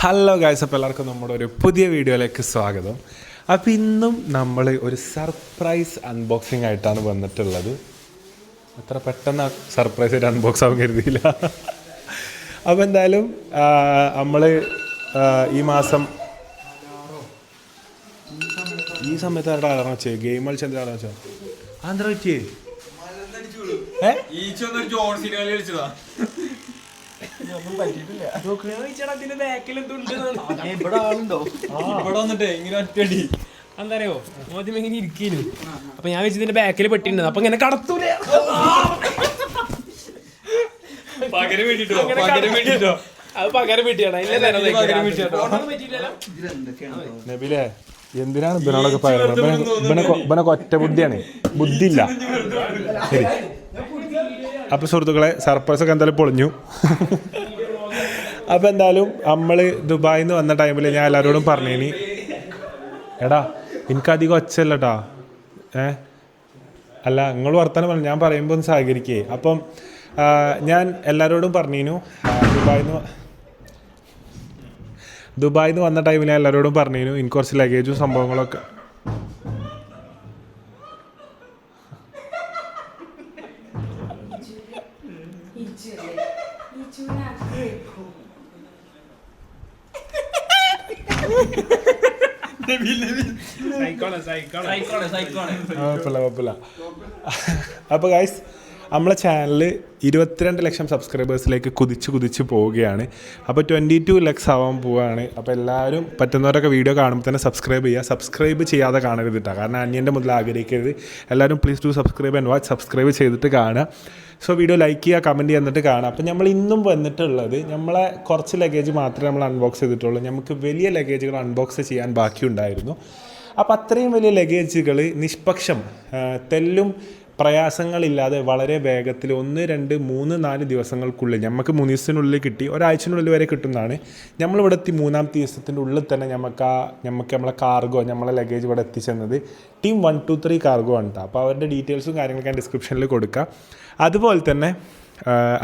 Hello guys, അപ്പോൾ എല്ലാവർക്കും നമ്മുടെ ഒരു പുതിയ വീഡിയോയിലേക്ക് സ്വാഗതം. അപ്പോൾ ഇന്നും നമ്മൾ ഒരു സർപ്രൈസ് അൺബോക്സിങ് ആയിട്ടാണ് വന്നിട്ടുള്ളത്. അത്ര പെട്ടെന്ന് സർപ്രൈസ് ആയിട്ട് അൺബോക്സ് ആവാൻ കരുതിയില്ല. അപ്പോൾ എന്തായാലും നമ്മൾ ഈ സമയത്ത് ആരുടെ അലാറം വെച്ചേ ഗെയിം കളിച്ചെന്താ അലാറം വെച്ചോ ആന്ധ്ര വെച്ചേ എന്താറിയോ ആദ്യം എങ്ങനെ ഇരിക്കുന്നു. അപ്പൊ ഞാൻ വെച്ച് ഇതിന്റെ ബാക്കിൽ പെട്ടിട്ടുണ്ട്. അപ്പൊ ഇങ്ങനെ കടത്തൂല അത് പകരം വീട്ടിയാണ്. നബിലേ, എന്തിനാണ് ഇവനോടൊക്കെ പറയുന്നത്? ഇവനൊക്കെ ഒറ്റ ബുദ്ധിയാണ്, ബുദ്ധിയില്ല. ശരി, അപ്പോൾ സുഹൃത്തുക്കളെ, സർപ്രൈസ് ഒക്കെ എന്തായാലും പൊളിഞ്ഞു. അപ്പോൾ എന്തായാലും നമ്മൾ ദുബായിൽ നിന്ന് വന്ന ടൈമിൽ ഞാൻ എല്ലാവരോടും പറഞ്ഞേനി, എടാ എനിക്കധികം ഒച്ചല്ല കേട്ടോ, അല്ല നിങ്ങൾ വർത്താനം പറഞ്ഞു, ഞാൻ പറയുമ്പോൾ ഒന്ന് സഹകരിക്കേ. അപ്പം ഞാൻ എല്ലാവരോടും പറഞ്ഞിരുന്നു, ദുബായിൽ നിന്ന് വന്ന ടൈമിൽ ഞാൻ എല്ലാവരോടും പറഞ്ഞിരുന്നു എനിക്ക് കുറച്ച് ലഗേജും സംഭവങ്ങളൊക്കെ. അപ്പോൾ ഗൈസ്, നമ്മളെ ചാനൽ 22 ലക്ഷം സബ്സ്ക്രൈബേഴ്സിലേക്ക് കുതിച്ച് പോവുകയാണ്. അപ്പോൾ 22 ലക്സ് ആവാൻ പോവുകയാണ്. അപ്പോൾ എല്ലാവരും പറ്റുന്നവരൊക്കെ വീഡിയോ കാണുമ്പോൾ തന്നെ സബ്സ്ക്രൈബ് ചെയ്യുക. സബ്സ്ക്രൈബ് ചെയ്യാതെ കാണരുത് കേട്ടോ, കാരണം അന്യൻ്റെ മുതൽ ആഗ്രഹിക്കരുത്. എല്ലാവരും please do subscribe and watch. Subscribe ചെയ്തിട്ട് കാണുക. സോ വീഡിയോ ലൈക്ക് ചെയ്യുക, കമൻറ്റ് ചെയ്യുക, കാണാം. അപ്പോൾ നമ്മൾ ഇന്നും വന്നിട്ടുള്ളത് നമ്മളെ കുറച്ച് ലഗേജ് മാത്രമേ നമ്മൾ അൺബോക്സ് ചെയ്തിട്ടുള്ളൂ. നമുക്ക് വലിയ ലഗേജുകൾ അൺബോക്സ് ചെയ്യാൻ ബാക്കിയുണ്ടായിരുന്നു. അപ്പോൾ അത്രയും വലിയ ലഗേജുകൾ നിഷ്പക്ഷം തെല്ലും പ്രയാസങ്ങളില്ലാതെ വളരെ വേഗത്തിൽ 1, 2, 3, 4 ദിവസങ്ങൾക്കുള്ളിൽ നമുക്ക് 3 ദിവസത്തിനുള്ളിൽ കിട്ടി, ഒരാഴ്ചനുള്ളിൽ വരെ കിട്ടുന്നതാണ്. നമ്മളിവിടെ എത്തി 3-ാമത്തെ ദിവസത്തിൻ്റെ ഉള്ളിൽ തന്നെ നമുക്ക് നമ്മളെ കാർഗോ, നമ്മളെ ലഗേജ് ഇവിടെ എത്തിച്ചെന്നത് ടീം 123 കാർഗോ ആണ് കേട്ടോ. അപ്പോൾ അവരുടെ ഡീറ്റെയിൽസും കാര്യങ്ങളൊക്കെ ഞാൻ ഡിസ്ക്രിപ്ഷനിൽ കൊടുക്കാം. അതുപോലെ തന്നെ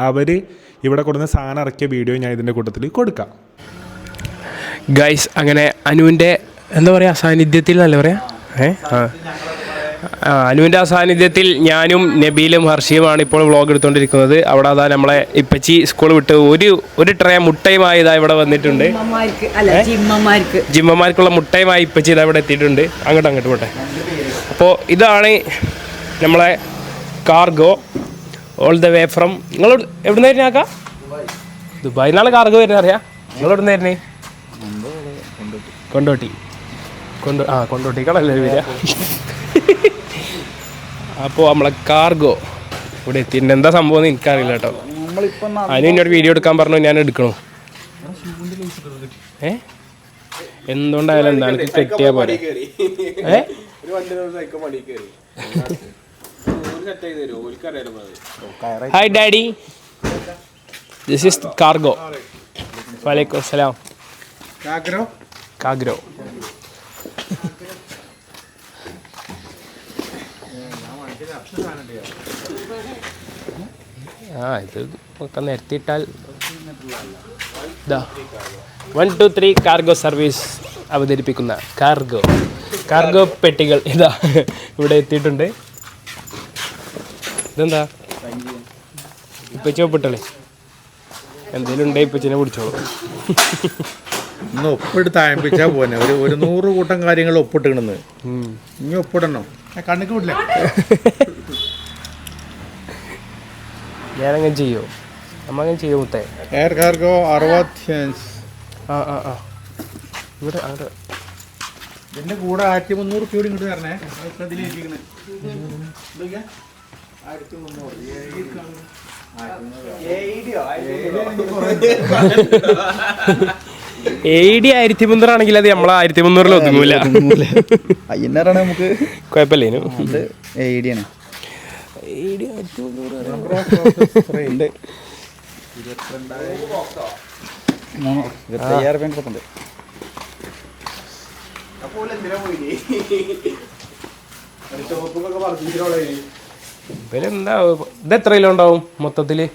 അവർ ഇവിടെ കൊടുക്കുന്ന സാധനം ഇറക്കിയ വീഡിയോ ഞാൻ ഇതിൻ്റെ കൂട്ടത്തിൽ കൊടുക്കാം. ഗൈസ്, അങ്ങനെ അനുവിൻ്റെ എന്താ പറയുക സാന്നിധ്യത്തിൽ നല്ല പറയാം അനുവിൻ്റെ ആ സാന്നിധ്യത്തിൽ ഞാനും നബീലും ഹർഷിയുമാണ് ഇപ്പോൾ വ്ളോഗ് എടുത്തുകൊണ്ടിരിക്കുന്നത്. അവിടെ അതാ നമ്മളെ ഇപ്പച്ചി സ്കൂൾ വിട്ട് ഒരു ട്രേ മുട്ടയുമായി ഇതാ ഇവിടെ വന്നിട്ടുണ്ട്. ജിമ്മമാർക്കുള്ള മുട്ടയുമായി ഇപ്പച്ചി ഇതാ ഇവിടെ എത്തിയിട്ടുണ്ട്. അങ്ങോട്ട് പോട്ടെ. അപ്പോൾ ഇതാണ് നമ്മളെ cargo all the way from. നിങ്ങൾ എവിടെ നിന്ന് വരുന്ന ആക്കാം? ദുബായിൽ നിന്നാണ് കാർഗോ വരുന്നത് അറിയാം. നിങ്ങൾ എവിടെ നിന്ന് വരുന്നേ? കൊണ്ടോട്ടിക്കാണല്ലേ വരിക. അപ്പോൾ നമ്മളെ കാർഗോ ഇവിടെ എത്തിയിട്ടുണ്ട്. എന്താ സംഭവം എന്ന് എനിക്കറിയില്ല കേട്ടോ. അതിന് എന്നോട് വീഡിയോ എടുക്കാൻ പറഞ്ഞു, ഞാൻ എടുക്കണോ? എന്തുകൊണ്ടായാലും എന്താ എനിക്ക് തെറ്റിയാ പോലെ. Hi daddy, this is cargo. വലൈക്കും അസ്സലാം. കാഗ്രോ. ഇത് ഒക്കെ നിരത്തിയിട്ടാൽ 123 കാർഗോ സർവീസ് അവതരിപ്പിക്കുന്ന കാർഗോ പെട്ടികൾ ഇതാ ഇവിടെ എത്തിയിട്ടുണ്ട്. ഇതെന്താ ഇപ്പച്ചി ഒപ്പിട്ടല്ലേ? എന്തെങ്കിലും ഉണ്ടേ ഇപ്പച്ചിനെ പിടിച്ചോളൂ. ഒന്ന് ഒപ്പിട്ട് ആരംഭിച്ചാൽ പോലെ ഒരു 100 കൂട്ടം കാര്യങ്ങൾ ഒപ്പിട്ടിക്കണെന്ന്. ഇനി ഒപ്പിടണോ? കണ്ണിക്ക് വിടില്ല. ഞാനങ്ങനെ ചെയ്യോ? നമ്മളങ്ങനെ ചെയ്യോ മുത്തേ? Air cargo 65. ഇവിടെ അങ്ങോട്ട് ഇതിൻ്റെ കൂടെ 1300 കൂടി ഇങ്ങോട്ട് തരണേ. AD 1300 ആണെങ്കിൽ അത് നമ്മളെ 1300 ഒതുങ്ങൂല. നമുക്ക് കുഴപ്പമില്ലേനു. ഇവരെന്താ ഇതെത്ര കിലോ ഉണ്ടാവും മൊത്തത്തില്?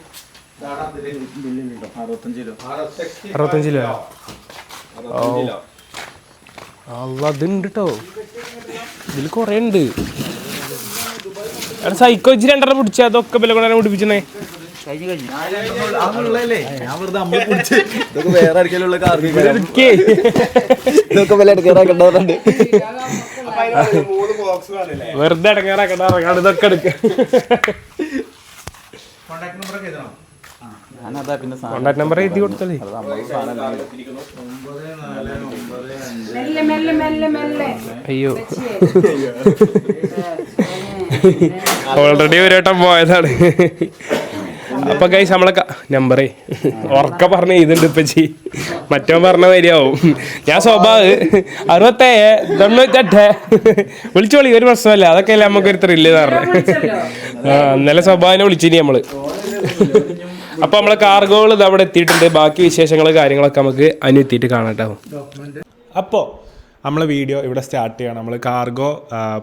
65 കിലോ. അതുണ്ട് കേട്ടോ, ഇതിൽ കുറേ ഉണ്ട്. സൈക്കോ ഇച്ചിരി രണ്ടെണ്ണം പിടിച്ച അതൊക്കെ വില കൊണ്ടാണ് പിടിപ്പിച്ചേ. വെറുതെ ഇടങ്ങാറാക്കണ്ട, ഇതൊക്കെ എടുക്ക. കോണ്ടാക്ട് നമ്പർ എഴുതി കൊടുത്തല്ലേ. അയ്യോ, ഓൾറെഡി ഒരു വട്ടം പോയതാണ്. അപ്പൊ ഗൈസ് നമ്മളെ നമ്പറേ ഉറക്ക പറഞ്ഞ ഇതുണ്ട് ഇപ്പച്ചി, മറ്റോ പറഞ്ഞ വരിയാവും. ഞാൻ സ്വഭാവ് 67 വിളിച്ചോളി, ഒരു പ്രശ്നമല്ല. അതൊക്കെ അല്ലേ നമുക്കൊരു ത്രില്ല് പറഞ്ഞത്. ഇന്നലെ സ്വഭാവിനെ വിളിച്ചിനി നമ്മള്. അപ്പൊ നമ്മളെ കാർഗോകൾ ഇത് അവിടെ എത്തിയിട്ടുണ്ട്. ബാക്കി വിശേഷങ്ങൾ കാര്യങ്ങളൊക്കെ നമുക്ക് എത്തിയിട്ട് കാണാട്ടോ. അപ്പോൾ നമ്മളെ വീഡിയോ ഇവിടെ സ്റ്റാർട്ട് ചെയ്യണം. നമ്മൾ കാർഗോ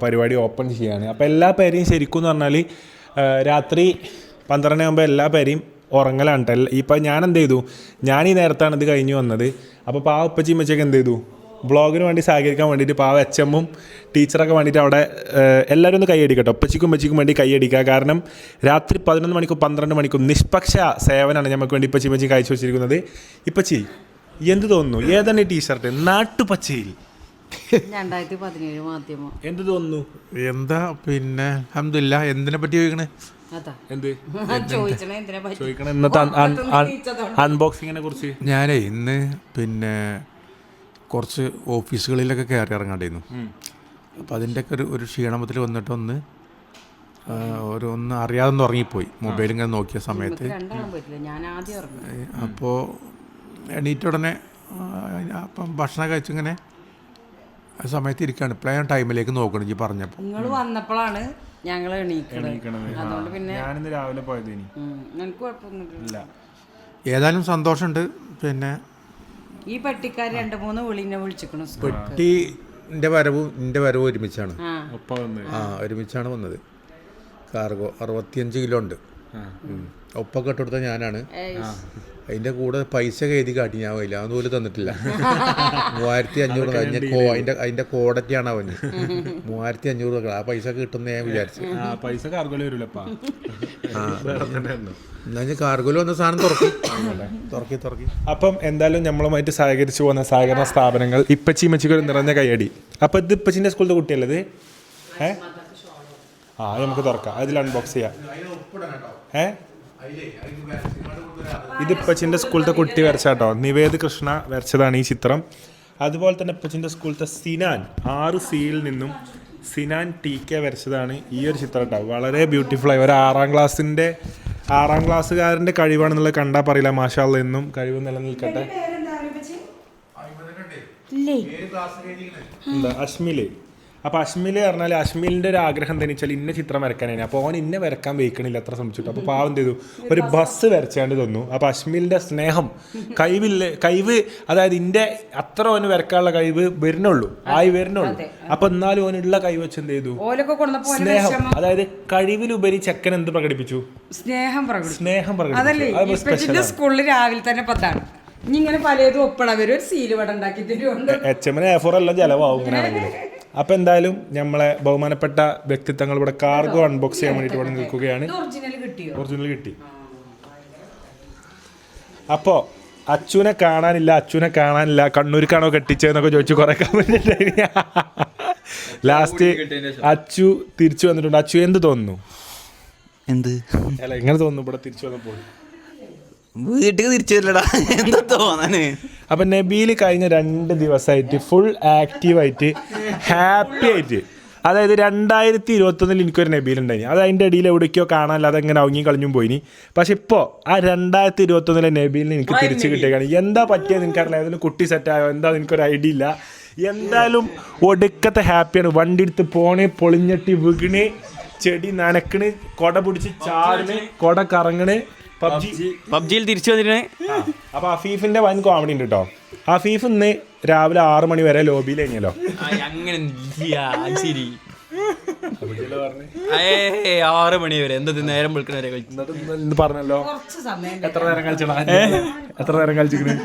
പരിപാടി ഓപ്പൺ ചെയ്യാണ്. അപ്പോൾ എല്ലാ പേരെയും ശരിക്കും എന്ന് പറഞ്ഞാൽ രാത്രി 12 ആകുമ്പോൾ എല്ലാ പേരെയും ഉറങ്ങലാണ് കേട്ടോ. ഇപ്പം ഞാൻ എന്ത് ചെയ്തു, ഞാൻ ഈ നേരത്താണ് ഇത് കഴിഞ്ഞ് വന്നത്. അപ്പോൾ പാവ ഉപ്പച്ചിയും ഉമ്മച്ചൊക്കെ എന്ത് ചെയ്തു, ബ്ലോഗിന് വേണ്ടി സഹകരിക്കാൻ വേണ്ടിയിട്ട് പാവ എച്ചമ്മും ടീച്ചറൊക്കെ വേണ്ടിയിട്ട് അവിടെ എല്ലാവരും ഒന്ന് കൈയടിക്കട്ടോ. ഉപ്പച്ചിക്കും ഉമ്മച്ചിക്കും വേണ്ടി കൈയടിക്കുക. കാരണം രാത്രി 11 മണിക്കും 12 മണിക്കും നിഷ്പക്ഷ സേവനമാണ് ഞങ്ങൾക്ക് വേണ്ടി ഇപ്പച്ചി ഉമ്മച്ചി കാഴ്ച വെച്ചിരിക്കുന്നത്. ഇപ്പച്ചി എന്ത് തോന്നുന്നു, ഏതാണ് ഈ ടീഷർട്ട്? നാട്ടുപച്ചയിൽ 2017 മാധ്യമം എന്ത് തോന്നുന്നു? എന്താ പിന്നെ അൽഹംദുലില്ലാ. എന്തിനെ പറ്റി ചോദിക്കണേ? എന്ത് ചോദിക്കണം ഇന്നത്തെ അൺബോക്സിങ്ങിനെ കുറിച്ച്? ഞാനേ ഇന്ന് പിന്നെ കുറച്ച് ഓഫീസുകളിലൊക്കെ കയറി ഇറങ്ങാണ്ടിരുന്നു. അപ്പം അതിൻ്റെയൊക്കെ ഒരു ക്ഷീണമത്തിൽ വന്നിട്ട് ഒന്ന് അറിയാതെ ഉറങ്ങിപ്പോയി. മൊബൈൽ ഇങ്ങനെ നോക്കിയ സമയത്ത്. അപ്പോൾ എണീറ്റ ഉടനെ അപ്പം ഭക്ഷണം കഴിച്ചിങ്ങനെ ആ സമയത്ത് ഇരിക്കുകയാണ്. ഇപ്പോഴാണ് ടൈമിലേക്ക് നോക്കണം ഈ പറഞ്ഞപ്പോൾ. നിങ്ങൾ വന്നപ്പോഴാണ് ഞങ്ങൾ എണീക്കണത്. അതുകൊണ്ട് പിന്നെ ഞാനിന്ന് രാവിലെ പോയത്. എനിക്ക് കുഴപ്പമൊന്നുമില്ല. ഏതായാലും സന്തോഷമുണ്ട്. പിന്നെ ഈ പെട്ടിക്കാർ 2-3 വിളിനെ വിളിച്ചിരിക്കണു. പെട്ടിൻ്റെ വരവും ഒരുമിച്ചാണ്. ഒരുമിച്ചാണ് വന്നത്. കാർഗോ 65 കിലോ ഉണ്ട്. ഒപ്പൊക്കെ ഇട്ടെടുത്ത ഞാനാണ്. അതിൻ്റെ കൂടെ പൈസ എഴുതി കാട്ടി ഞാൻ പോയില്ല, അതുപോലെ തന്നിട്ടില്ല. 3500 അതിൻ്റെ കോടറ്റിയാണ് അവന്. 3500 ആ പൈസ കിട്ടുന്ന ഞാൻ വിചാരിച്ചു. പൈസ കാർഗോയിൽ വരില്ലപ്പാ. എന്നാൽ കാർഗോയിൽ വന്ന സാധനം തുറക്കി. അപ്പം എന്തായാലും നമ്മളുമായിട്ട് സഹകരിച്ചു പോകുന്ന സഹകരണ സ്ഥാപനങ്ങൾ ഇപ്പച്ചി ഇമ്മച്ചിക്ക് ഒരു നിറഞ്ഞ കൈയടി. അപ്പം ഇത് ഇപ്പച്ചിൻ്റെ സ്കൂളിലെ കുട്ടിയല്ലത്? നമുക്ക് തുറക്കാം, അതിൽ അൺബോക്സ് ചെയ്യാം. ഇത് ഇപ്പച്ചിൻ്റെ സ്കൂളത്തെ കുട്ടി വരച്ചാട്ടോ, നിവേദ് കൃഷ്ണ വരച്ചതാണ് ഈ ചിത്രം. അതുപോലെ തന്നെ ഇപ്പച്ചിൻ്റെ സ്കൂളത്തെ സിനാൻ 6Cയിൽ നിന്നും സിനാൻ TK വരച്ചതാണ് ഈ ഒരു ചിത്രം കേട്ടോ. വളരെ ബ്യൂട്ടിഫുള്ളായി ഒരു 6ാം ക്ലാസ്സുകാരൻ്റെ കഴിവാണെന്നുള്ളത് കണ്ടാൽ പറയില്ല. മാഷാ അല്ലാഹ്, എന്നും കഴിവ് നിലനിൽക്കട്ടെ. എന്താ അശ്മില്? അപ്പോൾ അശ്മില് പറഞ്ഞാൽ അശ്മിലിൻ്റെ ഒരു ആഗ്രഹം എന്താണെന്ന് വെച്ചാൽ ഇന്ന ചിത്രം വരക്കാനാണ്. അപ്പോൾ അവൻ ഇന്നെ വരക്കാൻ വയ്ക്കണില്ല എത്ര ശ്രമിച്ചിട്ട്. അപ്പോൾ പാവം എന്ത് ചെയ്തു, ഒരു ബസ് വരച്ചാണ്ട് തന്നു. അപ്പോൾ അശ്മിലിൻ്റെ സ്നേഹം കഴിവ് അതായത് ഇൻ്റെ അത്ര അവന് വരക്കാനുള്ള കഴിവ് വരുന്നുള്ളൂ. അപ്പോൾ എന്നാലും അവനുള്ള കഴിവ് വെച്ച് എന്ത് ചെയ്തു, സ്നേഹം. അതായത് കഴിവിലുപരി ചെക്കൻ എന്ത് പ്രകടിപ്പിച്ചു? സ്നേഹം പ്രകടിപ്പിച്ചു. സ്കൂളിൽ രാവിലെ തന്നെ 10 ഇങ്ങനെ പലതും ഒപ്പണ വരും. ഒരു സീല് വട ഉണ്ടാക്കി തരുന്നുണ്ട്. HM-ന് A4 എല്ലാം ചിലവാകും ഇങ്ങനെയാണെങ്കിൽ. അപ്പം എന്തായാലും നമ്മളെ ബഹുമാനപ്പെട്ട വ്യക്തിത്വങ്ങൾ ഇവിടെ കാർഗോ അൺബോക്സ് ചെയ്യാൻ വേണ്ടിയിട്ട് ഇവിടെ നിൽക്കുകയാണ്. ഒറിജിനൽ കിട്ടി. അപ്പോൾ അച്ചുവിനെ കാണാനില്ല കണ്ണൂർക്കാണോ കെട്ടിച്ചതെന്നൊക്കെ ചോദിച്ചു കുറേ കമന്റ്. ലാസ്റ്റ് അച്ചു തിരിച്ചു വന്നിട്ടുണ്ട്. അച്ചു എന്ത് തോന്നുന്നു? അല്ല എങ്ങനെ തോന്നുന്നു ഇവിടെ തിരിച്ചു വന്നപ്പോൾ? വീട്ടിൽ തിരിച്ചു വരില്ലടാ, എന്താ തോന്നാന്. അപ്പം നബീൽ കഴിഞ്ഞ 2 ദിവസമായിട്ട് ഫുൾ ആക്റ്റീവായിട്ട് ഹാപ്പി ആയിട്ട്, അതായത് 2021 എനിക്കൊരു നബീൽ ഉണ്ടായിനി. അത് അതിൻ്റെ ഇടയിൽ എവിടേക്കോ കാണാനില്ലാതെ അങ്ങനെ അവങ്ങി കളഞ്ഞും പോയിനി. പക്ഷെ ഇപ്പോൾ ആ 2021 നബീലിന് എനിക്ക് തിരിച്ച് കിട്ടിയേക്കാണ്. എന്താ പറ്റിയത് എനിക്കറിയില്ല. ഏതെങ്കിലും കുട്ടി സെറ്റായോ എന്താ എനിക്കൊരു ഐഡിയ ഇല്ല. എന്തായാലും ഒടുക്കത്തെ ഹാപ്പിയാണ്. വണ്ടി എടുത്ത് പോണേ, പൊളിഞ്ഞട്ടി വീണ്, ചെടി നനക്കണ്, കൊട പിടിച്ച് ചാടിന്, കൊട കറങ്ങണ്, പബ്ജിയിൽ തിരിച്ചു വന്നിരുന്നേ. അപ്പോൾ അഫീഫിൻ്റെ വൻ കോമഡി ഉണ്ട് കേട്ടോ. അഫീഫ് ഇന്ന് രാവിലെ 6 മണി വരെ ലോബിയിൽ കഴിഞ്ഞല്ലോ. അങ്ങനെ ശരി 6 മണി വരെ എന്താ നേരം വിളിക്കണവരെ ഇന്ന് പറഞ്ഞല്ലോ കുറച്ച് സമയം എത്ര നേരം കളിച്ചടാ എത്ര നേരം കളിച്ചിക്കണ്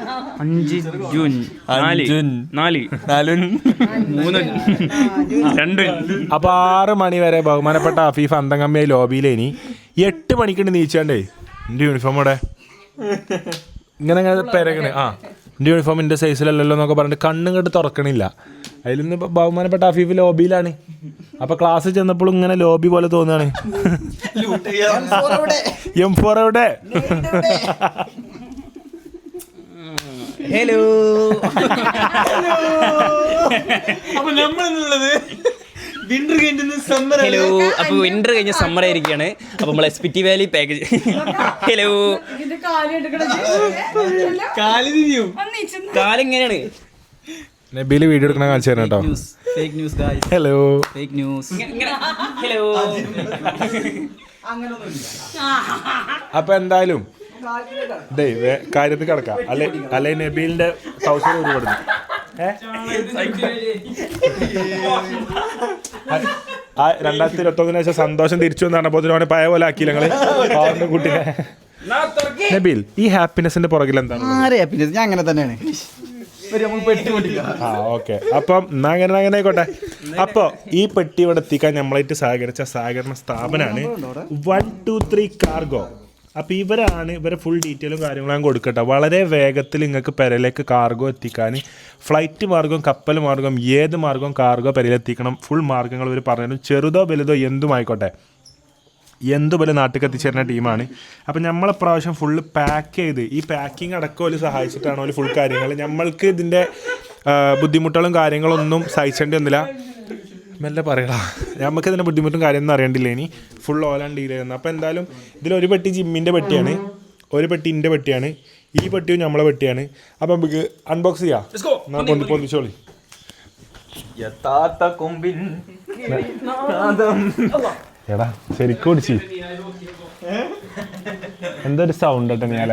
5 ജൂൺ 4 3 2 അപ്പൊ 6 മണി വരെ ബഹുമാനപ്പെട്ട അഫീഫ് അന്തംഗമ്മയെ ലോബിയിലേനി 8 മണിക്കുണ്ട് നീച്ചാണ്ടേ എന്റെ യൂണിഫോം ഇവിടെ ഇങ്ങനെ പെരകണ് എന്റെ യൂണിഫോം എന്റെ സൈസിലല്ലല്ലോ എന്നൊക്കെ പറഞ്ഞിട്ട് കണ്ണും കണ്ട് തുറക്കണില്ല. അതിലൊന്ന് ബഹുമാനപ്പെട്ട അഫീഫ് ലോബിയിലാണ്. അപ്പൊ ക്ലാസ് ചെന്നപ്പോൾ ഇങ്ങനെ ലോബി പോലെ തോന്നുകയാണ്. M4 എവിടെ? ഹലോ അപ്പൊ നമ്മളുള്ളത് വിന്റർ കഴിഞ്ഞ സമ്മർ. ഹലോ അപ്പൊ വിന്റർ കഴിഞ്ഞ സമ്മർ ആയിരിക്കാണ്. അപ്പൊ നമ്മൾ SPT വാലി പാക്കേജ്. ഹലോ കാലിങ്ങനെയാണ്. നബീല് വീഡിയോ എടുക്കണ കാണിച്ചു തരാം കേട്ടോ. Fake news guys. Hello fake news. Hello അപ്പൊ എന്തായാലും കാര്യത്തിൽ കിടക്കാം. അല്ലെ നബീലിന്റെ ട്രൗസർ ഉരുപ്പെടുന്നു. 2021 ശേഷം സന്തോഷം തിരിച്ചു എന്ന് പറഞ്ഞപ്പോൾ പഴയ പോലെ ആക്കിയില്ല ഞങ്ങള് കുട്ടിനെ. നബീൽ, ഈ ഹാപ്പിനെസിന്റെ പുറകിൽ എന്താണ്? ഞാൻ അങ്ങനെ തന്നെയാണ്. ഓക്കെ, അപ്പം അങ്ങനെ ആയിക്കോട്ടെ. അപ്പൊ ഈ പെട്ടി ഇവിടെ എത്തിക്കാൻ നമ്മളായിട്ട് സഹകരിച്ച സഹകരണ സ്ഥാപനമാണ് 123 കാർഗോ. അപ്പോൾ ഇവരെ ഫുൾ ഡീറ്റെയിലും കാര്യങ്ങളും ഞാൻ കൊടുക്കട്ടെ. വളരെ വേഗത്തിൽ നിങ്ങൾക്ക് പെരയിലേക്ക് കാർഗോ എത്തിക്കാൻ ഫ്ലൈറ്റ് മാർഗം, കപ്പൽ മാർഗം, ഏത് മാർഗം കാർഗോ പെരയിലെത്തിക്കണം ഫുൾ മാർഗ്ഗങ്ങൾ ഇവർ പറഞ്ഞു. ചെറുതോ വലുതോ എന്തുമായിക്കോട്ടെ, എന്തുപോലെ നാട്ടിൽ എത്തിച്ചേരുന്ന ടീമാണ്. അപ്പം നമ്മളെ പ്രാവശ്യം ഫുള്ള് പാക്ക് ചെയ്ത് ഈ പാക്കിങ് അടക്കം ഒരു സഹായിച്ചിട്ടാണ് ഒരു ഫുൾ കാര്യങ്ങൾ. നമ്മൾക്ക് ഇതിൻ്റെ ബുദ്ധിമുട്ടുകളും കാര്യങ്ങളൊന്നും സഹിച്ചേണ്ടി വന്നില്ല. മെല്ലെ പറയടാ, നമുക്ക് ഇതിൻ്റെ ബുദ്ധിമുട്ടും കാര്യമൊന്നും അറിയണ്ടില്ല. ഇനി ഫുൾ ഓലാണ് ഡീൽ ചെയ്യുന്നത്. അപ്പോൾ എന്തായാലും ഇതിലൊരു പെട്ടി ജിമ്മിൻ്റെ പെട്ടിയാണ്, ഒരു പെട്ടി എൻ്റെ പെട്ടിയാണ്, ഈ പെട്ടിയും നമ്മളെ പെട്ടിയാണ്. അപ്പം നമുക്ക് അൺബോക്സ് ചെയ്യാം. പൊന്തിച്ചോളി. എടാ ശരിക്കും കുടിച്ച് എന്തൊരു സൗണ്ട് കേട്ടോ നീല.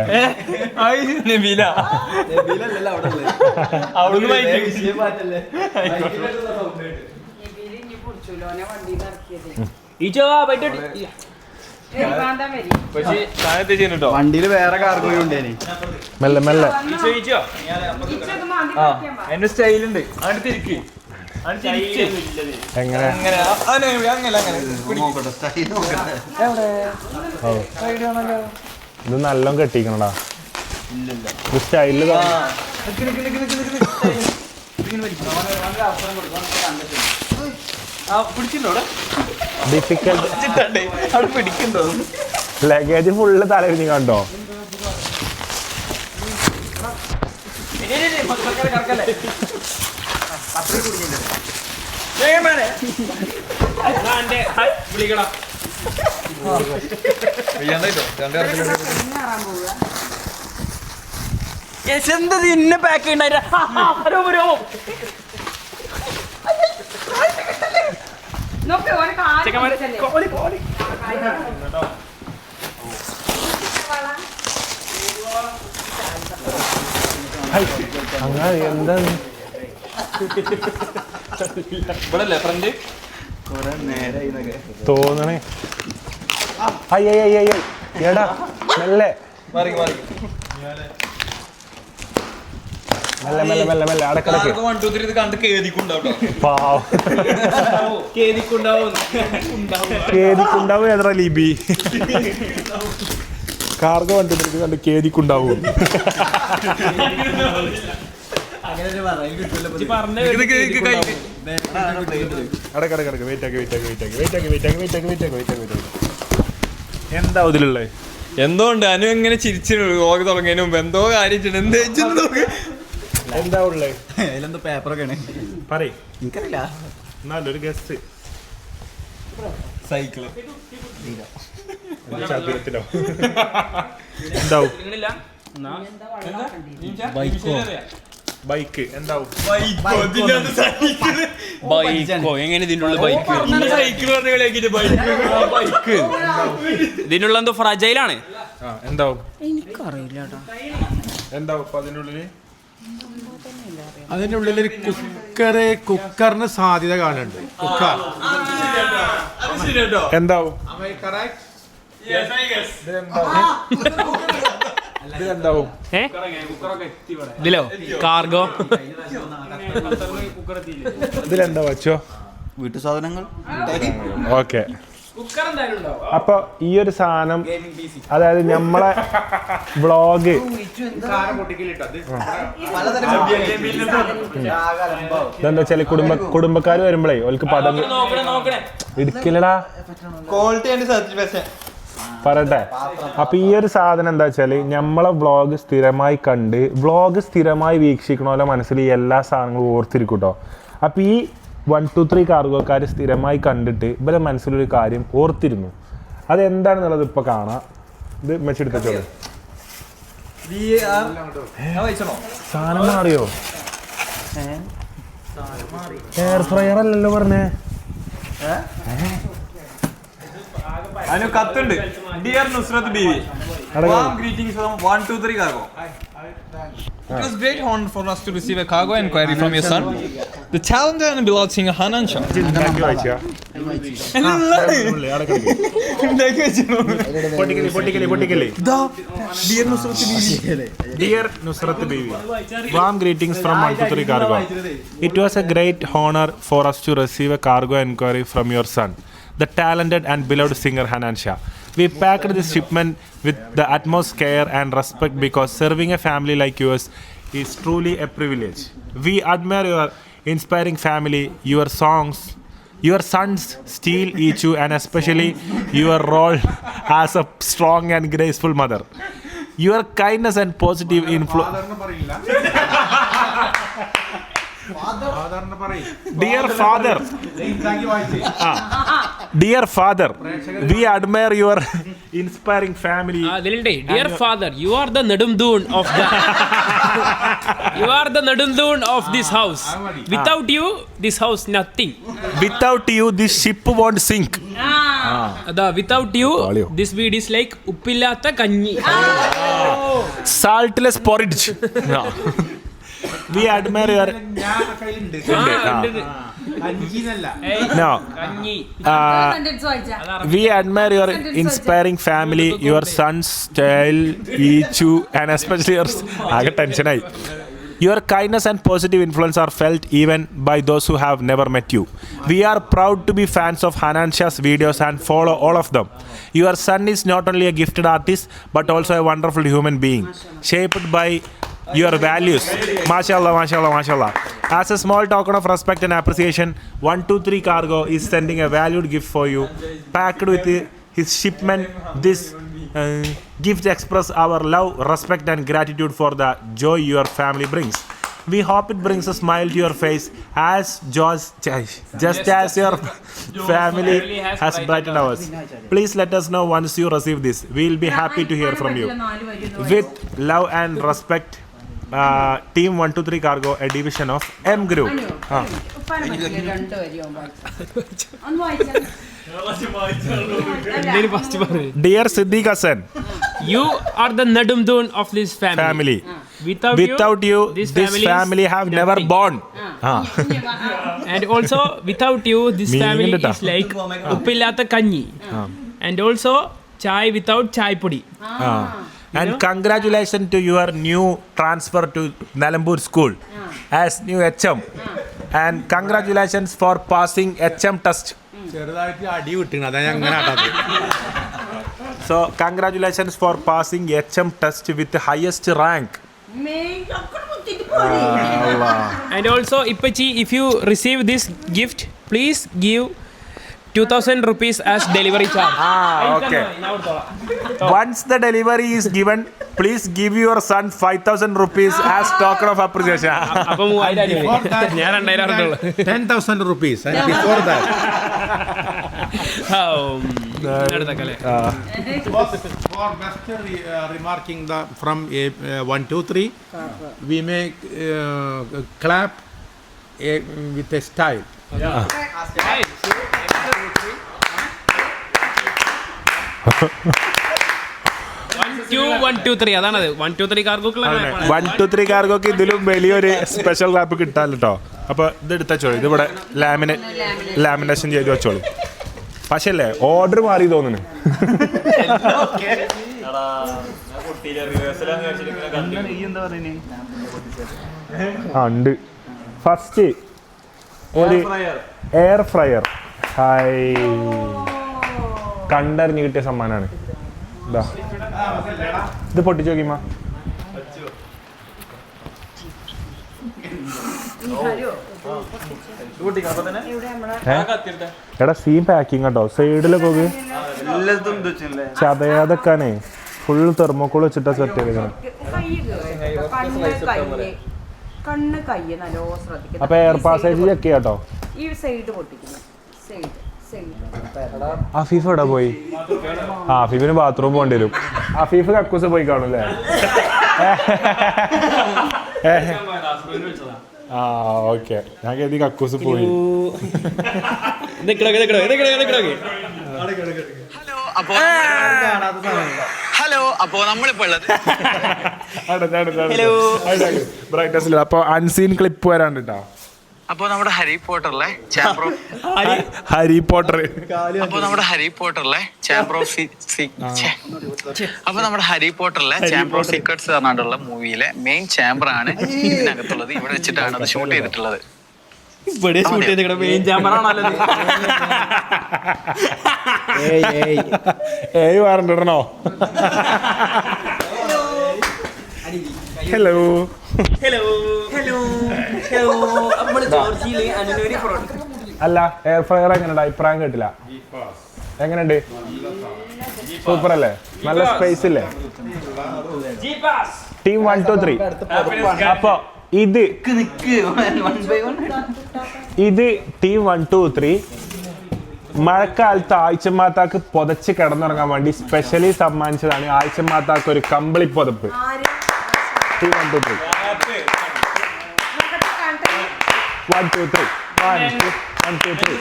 വണ്ടിയിൽ വേറെ കാർഗോ ഉണ്ടേനി. മെല്ലെ മെല്ലെ എന്റെ സ്റ്റൈലുണ്ട്. എങ്ങനെ ഇത് നല്ലോണം കെട്ടിക്കണടാ. ഇത് സ്റ്റൈലില് ലഗേജ് ഫുള്ള് തലയിരുന്ന് കണ്ടോ. എന്തത് ഇന്നെ പാക്ക് ചെയ്യണ്ടായിട്ട് അങ്ങനെ എന്താണ് തോന്നണേ. എടാ മെല്ലെ മെല്ലെ മെല്ലെ മെല്ലെ അടക്കടക്ക് കേദിക്കുണ്ടാവും. ഏതാ ലിബി കാർഗോ വണ്ടി കണ്ട് കേദിക്കുണ്ടാവും. എന്താ ഇതിലുള്ളത്? എന്തോ ഉണ്ട്. അനു എങ്ങനെ ചിരിച്ചു വ്ളോഗ് തുടങ്ങിയതിന് മുമ്പ് എന്തോ കാര്യം എന്താ ഉള്ളത്? അതിലെന്തോ പേപ്പറൊക്കെയാണ്. പറയ്, എനിക്കറിയില്ല. നല്ലൊരു ഗസ്റ്റ്. സൈക്കിള് ചതുരത്തിലോ എന്താവും? ബൈക്ക് എന്താവും? ബൈക്കോ എങ്ങനെ ഇതിനുള്ള ബൈക്ക്? ഇതിനുള്ള എന്തോ ഫ്രജൈലാണ്. എന്താവും? എനിക്കറിയില്ല. എന്താവും അപ്പൊ അതിനുള്ളില്? അതിൻ്റെ ഉള്ളിലൊരു കുക്കറിന് സാധ്യത കാണുന്നുണ്ട്. കുക്കർ എന്താവും ഇതെന്താവും? ഇതിലോ കാർഗോ ഇതിലെന്താ വച്ചോ? വീട്ടു സാധനങ്ങൾ. ഓക്കെ. അപ്പൊ ഈ ഒരു സാധനം, അതായത് നമ്മളെ വ്ളോഗ് ഇതെന്താ വെച്ചാല് കുടുംബക്കാര് വരുമ്പോഴേ ഓൾക്ക് പടം ഇരിക്കില്ലടാ ക്വാളിറ്റി ആൻഡ് സാറ്റിസ്ഫാക്ഷൻ പറയട്ടെ. അപ്പൊ ഈ ഒരു സാധനം എന്താ വെച്ചാല് നമ്മളെ വ്ളോഗ് സ്ഥിരമായി കണ്ട് വ്ളോഗ് സ്ഥിരമായി വീക്ഷിക്കണോലെ മനസ്സിൽ ഈ എല്ലാ സാധനങ്ങളും ഓർത്തിരിക്കും കേട്ടോ. അപ്പൊ ഈ 1, 2, 3 കാർഗോക്കാർ സ്ഥിരമായി കണ്ടിട്ട് ഇവരെ മനസ്സിലൊരു കാര്യം ഓർത്തിരുന്നു. അതെന്താണെന്നുള്ളത് ഇപ്പൊ കാണാം. ഇത് മെച്ചെടുത്തോളൂ. സാധനം മാറിയോ? എയർ ഫ്രയർ അല്ലല്ലോ പറഞ്ഞേ. അതിന് കത്തുണ്ട്. Dear Nusrath Beevi, warm greetings from 1, 2, 3 cargo. It was great honor for us to receive a cargo inquiry from your son, the talented and beloved singer Hanan Shah. Dear Nusrat Bibi, warm greetings from 1, 2, 3 cargo. It was a great honor for us to receive a cargo inquiry from your son, the talented and beloved singer Hanan Shah. We packed this shipment with the utmost care and respect because serving a family like yours is truly a privilege. We admire your inspiring family, your songs, your sons steal each you, and especially your role as a strong and graceful mother. Your kindness and positive influence. Dear father, dear father, we admire your inspiring family. Dear father, you are the Nedumdun of the you are the Nedumdun of this house. Without you, this house nothing. Without you, this ship won't sink. Without you, this weed is like uppillatha kanji. Saltless porridge. No. We admire your. No. We admire your inspiring family, your sons, style, Ichu, and especially your. Your kindness and positive influence are felt even by those who have never met you. We are proud to be fans of Hanan Shah's videos and follow all of them. Your son is not only a gifted artist but also a wonderful human being, shaped by your values. Mashallah, mashallah, mashallah. As a small token of respect and appreciation, 1, 2, 3 cargo is sending a valued gift for you, packed with his shipment. This gift express our love, respect and gratitude for the joy your family brings. We hope it brings a smile to your face just as your family has brightened ours. Please let us know once you receive this. We'll be happy to hear from you. With love and respect, Team 1, 2, 3 Cargo, a division of M Group. Dear Siddiq Hassan, You are the Nedumdun of this family. Without you, this family have never born. And also, without you, this family is like uppillatha kanji. And also, chai without chai pudi. And congratulations to your new transfer to Nalambur School as new HM. And congratulations for passing HM test. So congratulations for passing HM test with the highest rank. And also, Ipachi, if you receive this gift, please give 2,000 rupees as delivery charge. Okay. Once the delivery is given, please give your son 5,000 rupees as token of appreciation. 10,000 rupees. And before that, for best remarking from 1, 2, 3, we make clap with a style. One, two, three. അതാണത് 1, 2, 3 cargo 1, 2, 3 കാർഗോക്ക് ഇതിലും വലിയൊരു special clap കിട്ടാൻ കേട്ടോ. അപ്പോൾ ഇത് എടുത്ത് വെച്ചോളൂ. ഇതിവിടെ lamination ചെയ്ത് വെച്ചോളൂ. പക്ഷേ അല്ലേ ഓർഡർ മാറി തോന്നുന്നു. ഉണ്ട്. ഫസ്റ്റ് ഒരു എയർ ഫ്രയർ. ഹായ്, കണ്ടറിഞ്ഞ് കിട്ടിയ സമ്മാനമാണ്. ഇതാ ഇത് പൊട്ടിച്ച് നോക്കിമ്മ. എടാ സീം പാക്കിങ് കേട്ടോ. സൈഡിലൊക്കെ ചതയാതെക്കാനേ ഫുൾ തെർമോക്കോൾ വെച്ചിട്ടാ സെറ്റ് ചെയ്തേക്കണം. കണ്ണ് കയ്യ് നല്ലോ ശ്രദ്ധിക്കണം. അപ്പൊ എയർ പാസേജ് ചെക്ക് ചെയ്യാട്ടോ. ഈ സൈഡ് പൊട്ടിക്കുന്നു. സൈഡ് അഫീഫ് എവിടെ പോയി? അഫീഫിന് ബാത്റൂം പോകേണ്ടി വരും. അഫീഫ് കക്കൂസ് പോയി കാണൂല്ലേ? ആ ഓക്കെ, ഞാൻ കരുതി കക്കൂസ് പോയി. ഹലോ, അപ്പോ നമ്മളിപ്പോ ഉള്ളത് അപ്പൊ അൺസീൻ ക്ലിപ്പ് വരാണ്ട് കേട്ടോ. അപ്പോ നമ്മുടെ ഹാരി പോട്ടറിലെ ചാമ്പർ ഓഫ് സീക്രട്സ് പറഞ്ഞിട്ടുള്ള മൂവിയിലെ മെയിൻ ചാമ്പർ ആണ് ഇതിനകത്തുള്ളത്. ഇവിടെ വെച്ചിട്ടാണ് അത് ഷൂട്ട് ചെയ്തിട്ടുള്ളത്. പറഞ്ഞിടണോ? ഹലോ അല്ല, എയർ ഫ്രയർ എങ്ങനെയുണ്ട്? അഭിപ്രായം കേട്ടില്ല. എങ്ങനെയുണ്ട്? സൂപ്പർ അല്ലേ? നല്ല സ്പേസ് ഇല്ലേ? ടീം 1 2 3. അപ്പൊ ഇത് ടീം 1 2 3 മഴക്കാലത്ത് ആഴ്ചമാത്താക്ക് പുതച്ച് കിടന്നുറങ്ങാൻ വേണ്ടി സ്പെഷ്യലി സമ്മാനിച്ചതാണ്. ആഴ്ചമാത്താക്ക് ഒരു കമ്പിളി പുതപ്പ്. ടീം 1 2 3. 1 2 3. 1 2 3.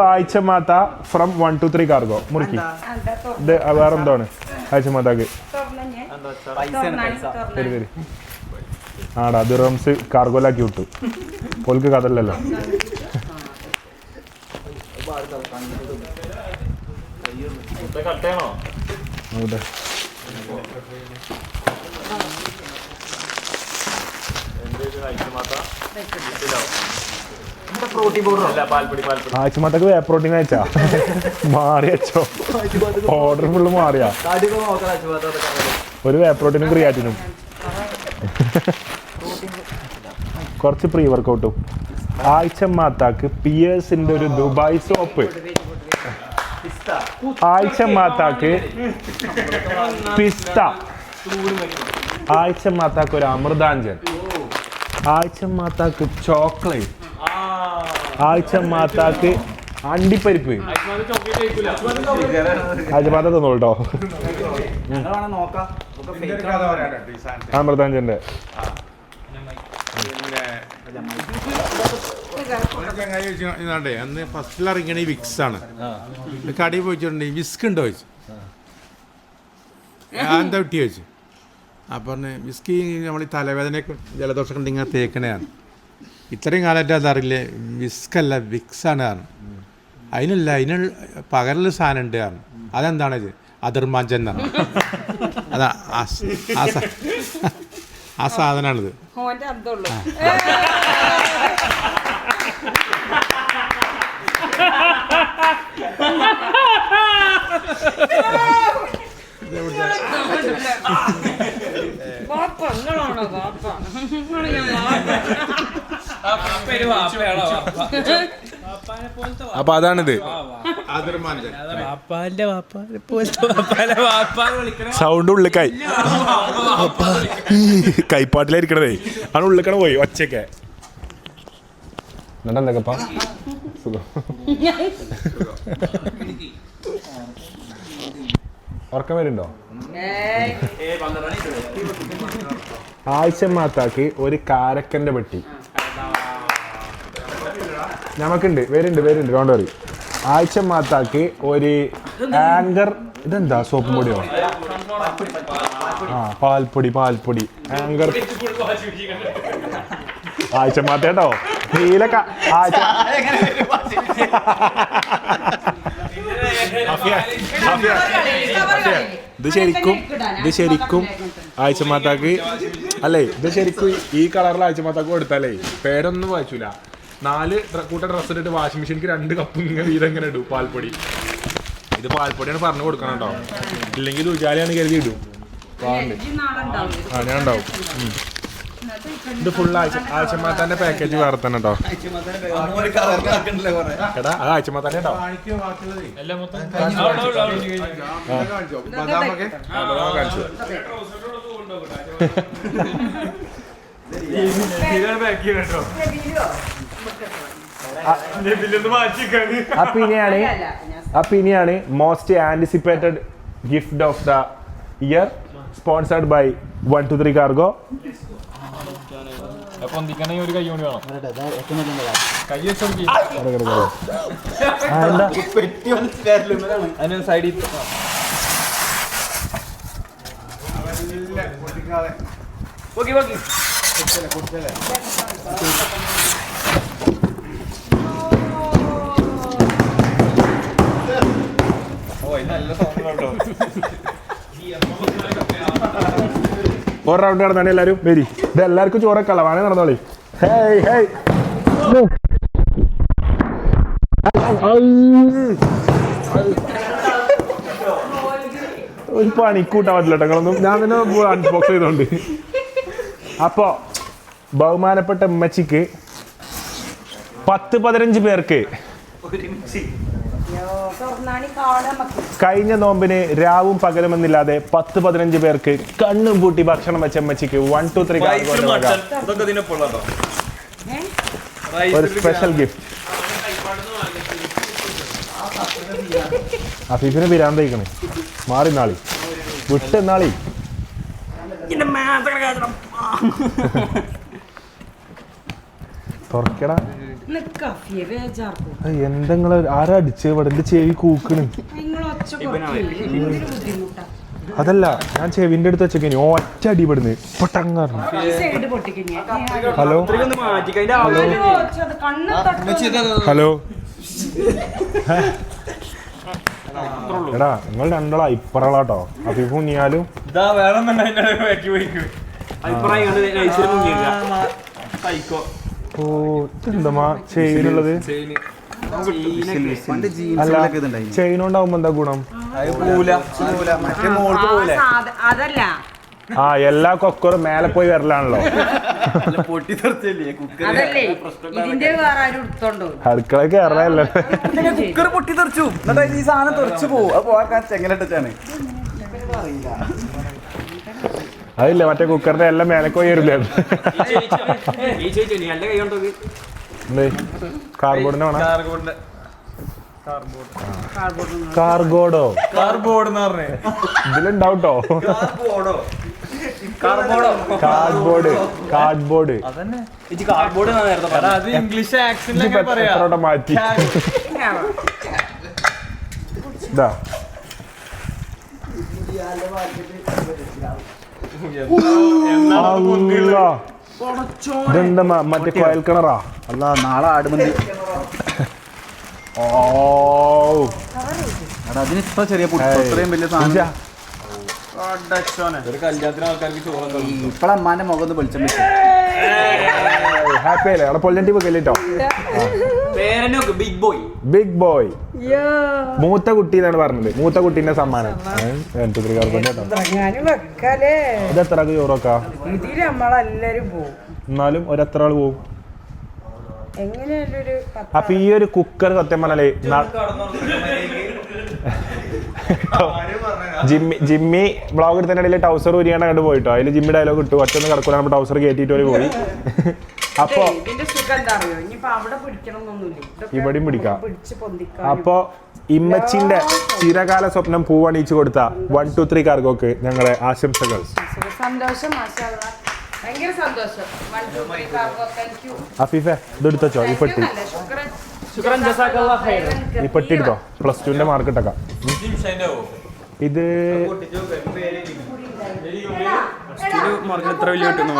ആഴ്ചമാത്ത ഫ്രം 1 2 3 കാർഗോ മുറുക്കി. ഇത് വേറെ എന്താണ് ആഴ്ചമാത്താക്ക്? ആടാ ദിറംസ് കാർഗോലാക്കി വിട്ടു. പോൽക്ക് കഥല്ലല്ലോ. ആഴ്ചമാത്തക്ക് വേ പ്രോട്ടീൻ അയച്ചാ മാറി വെച്ചോ. ഓർഡർ ഫുള്ള് മാറിയാ. ഒരു വേ പ്രോട്ടീനും ക്രിയാറ്റിനും കുറച്ച് പ്രീ വർക്കൗട്ടും. ആഴ്ചമാത്താക്ക് പിയേഴ്സിന്റെ ഒരു ദുബായ് സോപ്പ്. ആഴ്ചമാത്താക്ക് പിസ്ത. ആഴ്ചമാത്താക്ക് ഒരു അമൃതാഞ്ജൻ. ആഴ്ചമാത്താക്ക് ചോക്ലേറ്റ്. ആഴ്ചമാത്താക്ക് അണ്ടിപ്പരിപ്പ്. ആഴ്ചമാത്ത തന്നോട്ടോ അമൃതാഞ്ജന്റെ. അന്ന് ഫസ്റ്റിൽ ഇറങ്ങിയ വിക്സ് ആണ്. കടയിൽ പോയിട്ടുണ്ട് വിസ്ക് ഉണ്ടോ ചോദിച്ചു. എന്താ കുട്ടി ചോദിച്ചു. അപ്പം പറഞ്ഞ് വിസ്കി നമ്മൾ ഈ തലവേദനയൊക്കെ ജലദോഷമൊക്കെ ഉണ്ടെങ്കിൽ തേക്കണതാണ്. ഇത്രയും കാലമായിട്ട് അതറിയില്ലേ, വിസ്കല്ല വിക്സാണ് കാരണം. അതിനല്ല, അതിന് പകരമുള്ള സാധനം ഉണ്ട് കാരണം. അതെന്താണ് ഇത്? അതിർമാഞ്ചൻ എന്നാണ്. അതാ ആ സാധനമാണിത്. അപ്പൊ അതാണിത്. സൗണ്ട് ഉള്ളിക്കായി കൈപ്പാട്ടിലായിരിക്കണതേ ആണ്. ഉള്ളിക്കണ പോയി ഒച്ചയൊക്കെ. എന്നിട്ട് എന്തൊക്കെപ്പാ സുഖം. ഉറക്കം വരുന്നുണ്ടോ? ആഴ്ചമാത്താക്ക് ഒരു കാരക്കന്റെ പെട്ടി. നമുക്കുണ്ട് വരുന്നുണ്ട് ഡോണ്ട് വറി. ആഴ്ച മാത്താക്ക് ഒരു ആങ്കർ, ഇതെന്താ സോപ്പ് പൊടിയോ? ആ പാൽപ്പൊടി ആങ്കർ ആഴ്ച മാത്തേട്ടോ നീലക്ക ആഴ്ച ഇത് ശരിക്കും ആഴ്ച മാത്താക്ക് അല്ലേ? ഇത് ശരിക്കും ഈ കളറിൽ ആഴ്ച മാത്താക്ക് കൊടുത്താലേ പേരൊന്നും വായിച്ചൂല. 4 കൂട്ടം ഡ്രസ്സ് ഇട്ടിട്ട് വാഷിംഗ് മെഷീനിക്ക് 2 കപ്പ് ഇങ്ങനെ വീതം ഇങ്ങനെ ഇടും പാൽപ്പൊടി. ഇത് പാൽപ്പൊടിയാണ് പറഞ്ഞു കൊടുക്കണം കേട്ടോ, ഇല്ലെങ്കിൽ ഉജാലയാണ് കരുതി ഇടും. ഞാൻ ഉണ്ടാവും. ഇത് ഫുൾ ആഴ്ചമാത്താന്റെ പാക്കേജ് വേറെ തന്നെ കേട്ടോ. എടാ അത് ആഴ്ചമാത്താന്റെ കേട്ടോ. അപ്പൊ ഇനിയാണ് most anticipated gift of the year, sponsored by 123 Cargo. ഒരു കൈ കൊണ്ട് വേണം കൈ അതിന് സൈഡിൽ ഒരു റൗണ്ട് നടന്നാണ് എല്ലാവരും വരി. ഇത് എല്ലാവർക്കും ചോറൊക്കെ വേണേ നടന്നോളി. ഹേയ് ഹേയ് ഒരു പണിക്കൂട്ടാൻ പറ്റില്ല കേട്ടോ നിങ്ങളൊന്നും. ഞാൻ തന്നെ അൺബോക്സ് ചെയ്തോണ്ട്. അപ്പോ ബഹുമാനപ്പെട്ട ഉമ്മച്ചിക്ക് 10-15 പേർക്ക് കഴിഞ്ഞ നോമ്പിന് രാവും പകലുമെന്നില്ലാതെ 10-15 പേർക്ക് കണ്ണും പൂട്ടി ഭക്ഷണം വെച്ച അമ്മച്ചിക്ക് 123 ഒരു സ്പെഷ്യൽ ഗിഫ്റ്റ്. അഫീഫിനെ പിരാന്ത് കഴിക്കണേ. മാറി നാളി വിട്ട് നാളി. തുറക്കടാ. എന്തെങ്കിലും ആരാ അടിച്ച് ഇവിടെ ചെവി കൂക്കണ്? അതല്ല, ഞാൻ ചെവിന്റെ അടുത്ത് വെച്ചേക്കനി ഒറ്റ അടി ഇവിടുന്ന് പൊട്ടങ്ങാറുണ്ട്. ഹലോ ഹലോ എടാ നിങ്ങൾ രണ്ടാളാ ഇപ്പറളാട്ടോ. അഫീഫും നീയാലും ഓ എന്താ ചെയിനുള്ളത്? അല്ല ചെയിനുണ്ടാവുമ്പോ എന്താ ഗുണം? അതല്ല ആ എല്ലാ കൊക്കറും മേലെ പോയി വരലാണല്ലോ. അതല്ലേ ഇതിന്റെ വേറെ ആരും എടുത്തോണ്ടോ അടുക്കള കയറലല്ലോ. കുക്കർ പൊട്ടിത്തെറിച്ചു എന്നിട്ട് ഈ സാധനം തെറിച്ചു പോകും. അത് പോകാൻ ചെങ്ങലിട്ടാണ്. അതില്ല മറ്റേ കുക്കറിന്റെ എല്ലാം മേലെ പോയി വരില്ലേ? കാർബോർഡിന്റെ വേണം. കാർഗോഡോ ഇതിലുണ്ടാവട്ടോ. കാർഡ്ബോർഡ് ഇംഗ്ലീഷ് ആക്സന്റ് മാറ്റി. ഇതാ ഇതെന്താ മറ്റേ കോയൽ കിണറാ? അല്ല നാളെ ആടുമന്തി. ഓ അതിന് ഇത്ര ചെറിയ ഇത്രയും വലിയ സാധനം. ഒരു കല്യാണത്തിന് ആൾക്കാർക്ക് ചോറ് ഇപ്പളമ്മാന്റെ മുഖം ഒന്ന് വെളിച്ചം വെച്ചു. ഹാപ്പി അല്ലേ? അവിടെ പൊല്ലണ്ടി വെക്കല്ലോ. ബിഗ് ബോയ് മൂത്ത കുട്ടി എന്നാണ് പറഞ്ഞത്. മൂത്ത കുട്ടീന്റെ സമ്മാനം. ഇത് എത്ര ആൾക്ക് ചോറൊക്കെ? എന്നാലും ഒരെത്ര ആള് പോവും? അപ്പൊ ഈ ഒരു കുക്കർ സത്യം പറഞ്ഞാലേ ജിമ്മി ബ്ലോഗ് എടുത്തതിന്റെ ഇടയിൽ ടൗസർ ഉരിയാണ്ട് കണ്ടു പോയിട്ടോ. അതിൽ ജിമ്മി ഡയലോഗ് ഇട്ടു, ഒറ്റൊന്നും കിടക്കൂല ടൗസർ കയറ്റിട്ട് പോയി. അപ്പൊ ഇവിടെയും പിടിക്കാം. അപ്പൊ ഇമ്മച്ചിന്റെ ചിരകാല സ്വപ്നം പൂവണിയിച്ചു കൊടുത്ത 123 കാർഗോക്ക് ഞങ്ങളെ ആശംസകൾ. സന്തോഷം. ഭയങ്കര സന്തോഷം 1 2 3 കാർഗോ താങ്ക് യു അഫീഫെ ഇതെടുത്തോ ഈ പെട്ടി ശുക്രൻ ജസാക്കല്ലാഹ് ഖൈർ. ഈ പെട്ടി എടുത്തോ +2ന്റെ മാർക്ക് ഇട്ടേക്കാം ഇത് മാർക്ക് എത്ര വലിയ കിട്ടുന്നു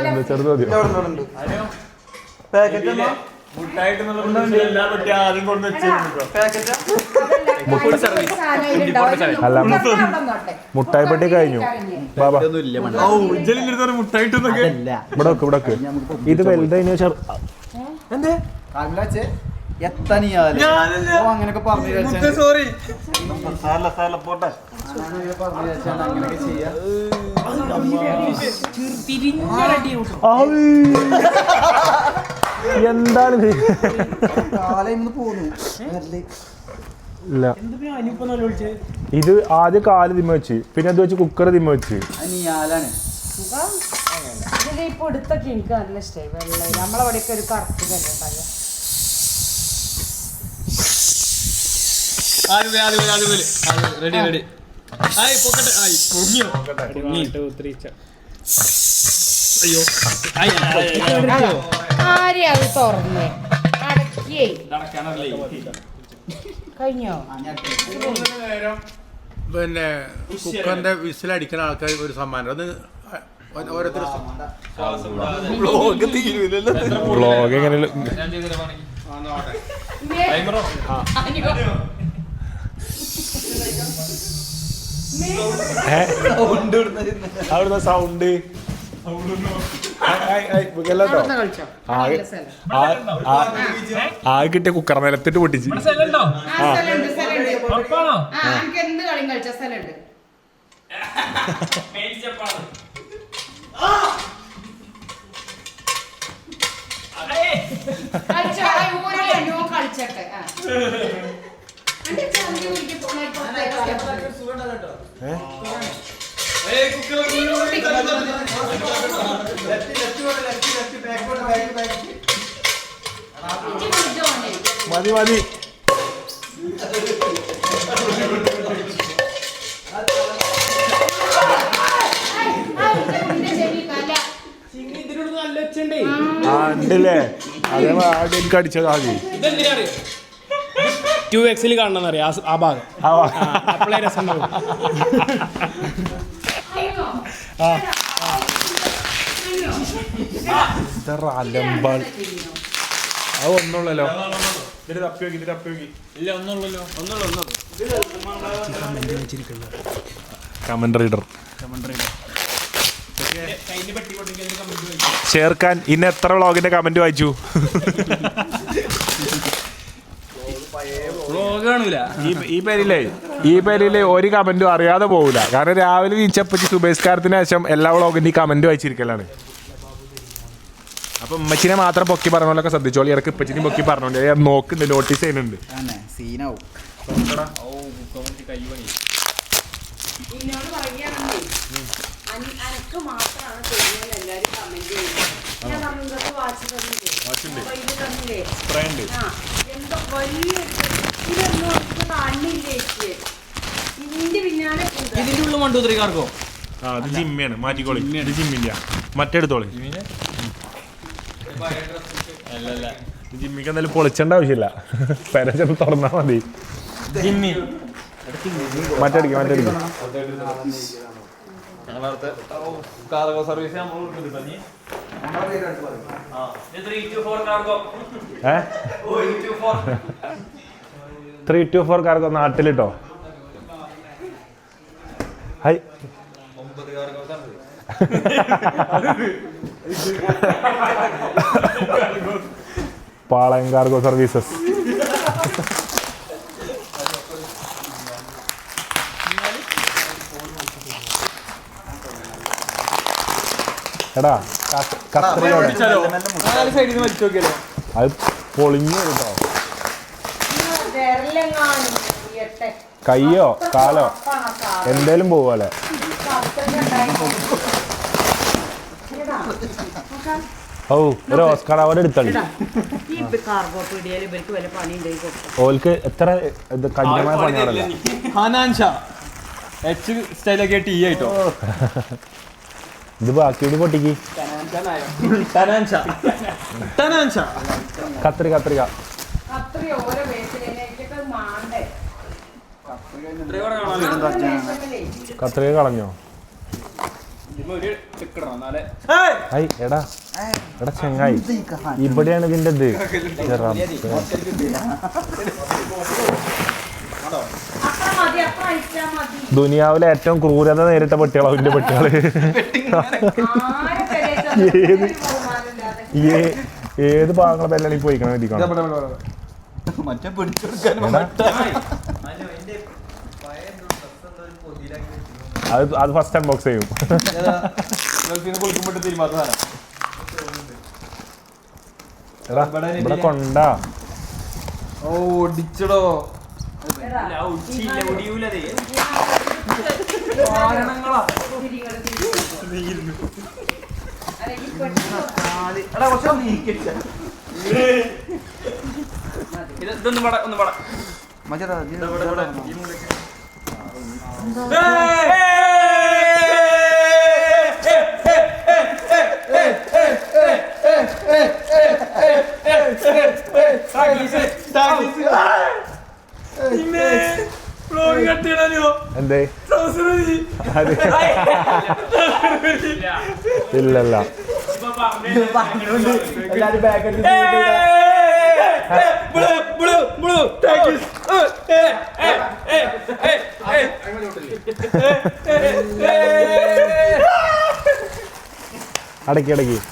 എന്താ ചെറുത് മതിയോ അല്ല മുട്ടായി പെട്ടി കഴിഞ്ഞു ബാബാ ഇവിടെ വെക്ക് ഇത് വലുതായി അങ്ങനെയൊക്കെ പറഞ്ഞു സോറി എന്താണ് ഇല്ല ഇത് ആദ്യം കാല് തിമ്മ വെച്ച് പിന്നെ അത് വെച്ച് കുക്കർ തിമ്മ വെച്ച് ഇപ്പൊ എടുത്തൊക്കെ എനിക്ക് നല്ല ഇഷ്ടമായി വെള്ള നമ്മളവിടെയൊക്കെ ഒരു കറുപ്പ് കല്ലുണ്ടാകുക റെഡി റെഡി ആയി പൊക്കട്ടെ ആയി പൊങ്ങിയോ അയ്യോ ആരെയാ അത് തുറന്നേ അടക്കിയേ കഴിഞ്ഞോ പിന്നെ കുക്കറിന്റെ വിസിലടിക്കുന്ന ആൾക്കാർ ഒരു സമ്മാനം അത് ഓരോരുത്തർ വ്ളോഗ് എങ്ങനെ അവിടുന്ന് സൗണ്ട് ആകെ കിട്ടിയ കുക്കർ നിലത്തിട്ട് പൊട്ടിച്ച് എന്ത് കളി കളിച്ച സ്ഥലമുണ്ട് കളിച്ചട്ടെ മതി മതി ഉണ്ടല്ലേ അതേ എനിക്ക് അടിച്ചത് ആദ്യം 2x കാണണമെന്നറിയാം ആ ഭാഗം അപ്പോഴേ രസം ഉണ്ടാവും. അലമ്പാൾ അത് ഒന്നുള്ളല്ലോ ഇതിന് തപ്പി നോക്കി ഇല്ല ഒന്നുള്ളല്ലോ കമന്റ് റീഡർ ഷേർഖാൻ ഇന്ന് എത്ര വ്ളോഗിന്റെ കമന്റ് വായിച്ചു ഈ പേരിലെ ഒരു കമന്റും അറിയാതെ പോകില്ല കാരണം രാവിലെ നീച്ചപ്പറ്റി സുബേസ്കാരത്തിന് ശേഷം എല്ലാ വ്ളോഗിന്റെ കമന്റ് വായിച്ചിരിക്കലാണ് അപ്പൊ ഉമ്മച്ചിനെ മാത്രം പൊക്കി പറഞ്ഞോളൊക്കെ ശ്രദ്ധിച്ചോളി ഇടയ്ക്ക് ഇപ്പച്ചിനെ പൊക്കി പറഞ്ഞോണ്ട് ഞാൻ നോക്കുന്നുണ്ട് നോട്ടീസ് ചെയ്യുന്നുണ്ട് അനക്ക് മാത്രമാണ് ചെയ്യുന്നത് എല്ലാരും കമന്റ് ചെയ്യുന്നത് ഞാൻ പറഞ്ഞതൊക്കെ വാച്ച് തന്നില്ലേ എന്തോ വലിയൊരു ഇതൊന്നും എനിക്ക് കാണില്ലേ ഇതിന്റെ പിന്നാലെ ഇതിന്റെ ഉള്ളിൽ 1 2 3 കാർക്കോ അത് ജിമ്മിയാണ് മാറ്റിക്കോളി ഇത് ജിമ്മില്ല മറ്റെടുത്തോളി ജിമ്മിക്ക് എന്തായാലും പൊളിച്ചേണ്ട ആവശ്യമില്ല പെരച്ചെന്ന് തുറന്നാ മതി ജിമ്മി മറ്റടിക്കും കാർഗോ സർവീസ് 324 കാർഗോ നാട്ടിലിട്ടോ ഹൈ പാളയം കാർഗോ സർവീസസ് എടാ അത് പൊളിഞ്ഞു കേട്ടോ കയ്യോ കാലോ എന്തേലും പോവല്ലേ ഓ ഒരു ഓസ്കാർ അവാർഡ് എടുത്തളി ഓൽക്ക് എത്ര കഠിനമായ പണിയാണല്ലോ സ്റ്റൈലൊക്കെ ടീ ആയിട്ടോ ഇത് ബാക്കിയോട് പൊട്ടിക്ക്. കത്രിക അത്രയും ഓരോ ബേസിലേക്ക് മാണ്ടേ കത്രിക കളഞ്ഞോ? ഐ എടാ ചെങ്ങായി, ഇവിടെയാണ് ഇതിൻ്റെ ഇത്. ദുനിയാവിലെ ഏറ്റവും ക്രൂരത നേരിട്ട പെട്ടികളാവും ഇതിന്റെ പെട്ടികള്. ഏത് ഭാഗങ്ങളെ ബെല്ലണി പോയിക്കണം ഇരിക്കണം. അത് ഫസ്റ്റ് അൺബോക്സ് ചെയ്യും. എടാ ഇവിടെ കൊണ്ടാ. ഓ ഡിച്ചടോ. ഇതൊന്നും ഒന്ന് പട എന്തേ? ഇല്ലല്ല അടക്കി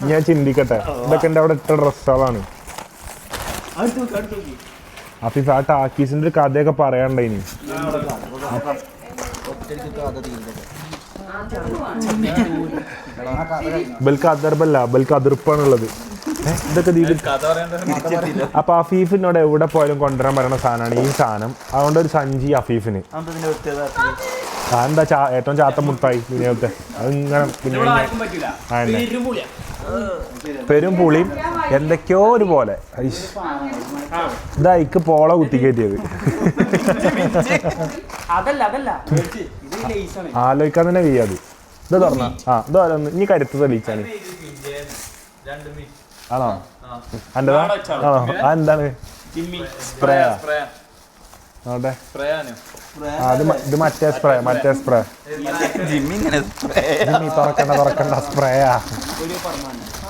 ഞാൻ ചിന്തിക്കട്ടെ. ഇതൊക്കെ എൻ്റെ അവിടെ ഇട്ട ഡ്രസ്സുകളാണ്. അഫീഫ് ആ ടാക്കീസിന്റെ ഒരു കഥയൊക്കെ പറയാനുണ്ട് ഇനി. ബൽക്ക് അതർബല്ല, ബൽക്ക് അതിർപ്പാണുള്ളത്. ഇതൊക്കെ അപ്പൊ അഫീഫിനോട് എവിടെ പോയാലും കൊണ്ടുവരാൻ പറയുന്ന സാധനമാണ് ഈ സാധനം. അതുകൊണ്ട് ഒരു സഞ്ചി അഫീഫിന്. എന്താ ഏറ്റവും ചാത്ത മുട്ടായി ദുനിയാവത്തെ. അതിങ്ങനെ പെരും പുളിയും എന്തൊക്കെയോ ഒരു പോലെ. ഇതായിക്ക് പോള കുത്തി കയറ്റിയത്. ആലോചിക്കാൻ തന്നെ ചെയ്യാത്. ഇത് തുറന്ന ഇത് ഓരോന്ന് ഇനി കരുത്ത് തെളിയിച്ചാണ്. ആണോ? എന്റെതാ? ആണോ? എന്താണ്? സ്പ്രേയാ? നോട്ടെ. ഇത് മറ്റേ സ്പ്രേ. ജിമ്മി തുറക്കണ്ട സ്പ്രേയാ.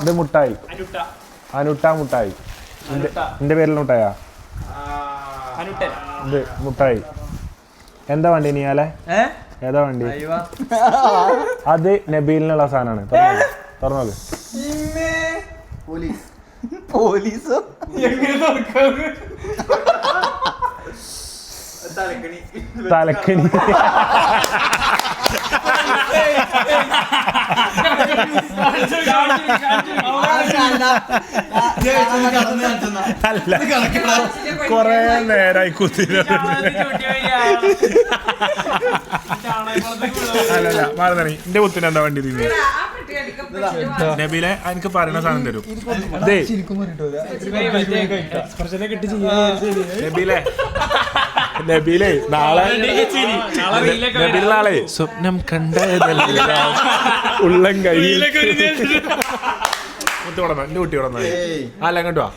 ഇത് മുട്ടായി. അനുട്ട മുട്ടായി. എന്റെ പേരിൽ മുട്ടായാ? ഇത് മുട്ടായി. എന്താ വണ്ടി നീയാലെ? ഏതാ വണ്ടി? അത് നബീലിനുള്ള സാധനമാണ്. തുറന്നത് പോലീസോ തലക്കണി. അല്ല കൊറേ നേരായി കുത്തില്ല. അല്ലല്ല മാറുന്നണി എന്റെ കുത്തിന് എന്താ വണ്ടി തിരിഞ്ഞു. നബീലെ എനിക്ക് പറയുന്ന സാധനം തരും. നബീലെ നാളെ സ്വപ്നം കണ്ടതല്ല ഉള്ളം കയ്യിൽ. കുട്ടി കൊടുന്ന എന്റെ കുട്ടി കൊടുന്ന അല്ല അങ്ങോട്ട് വാ.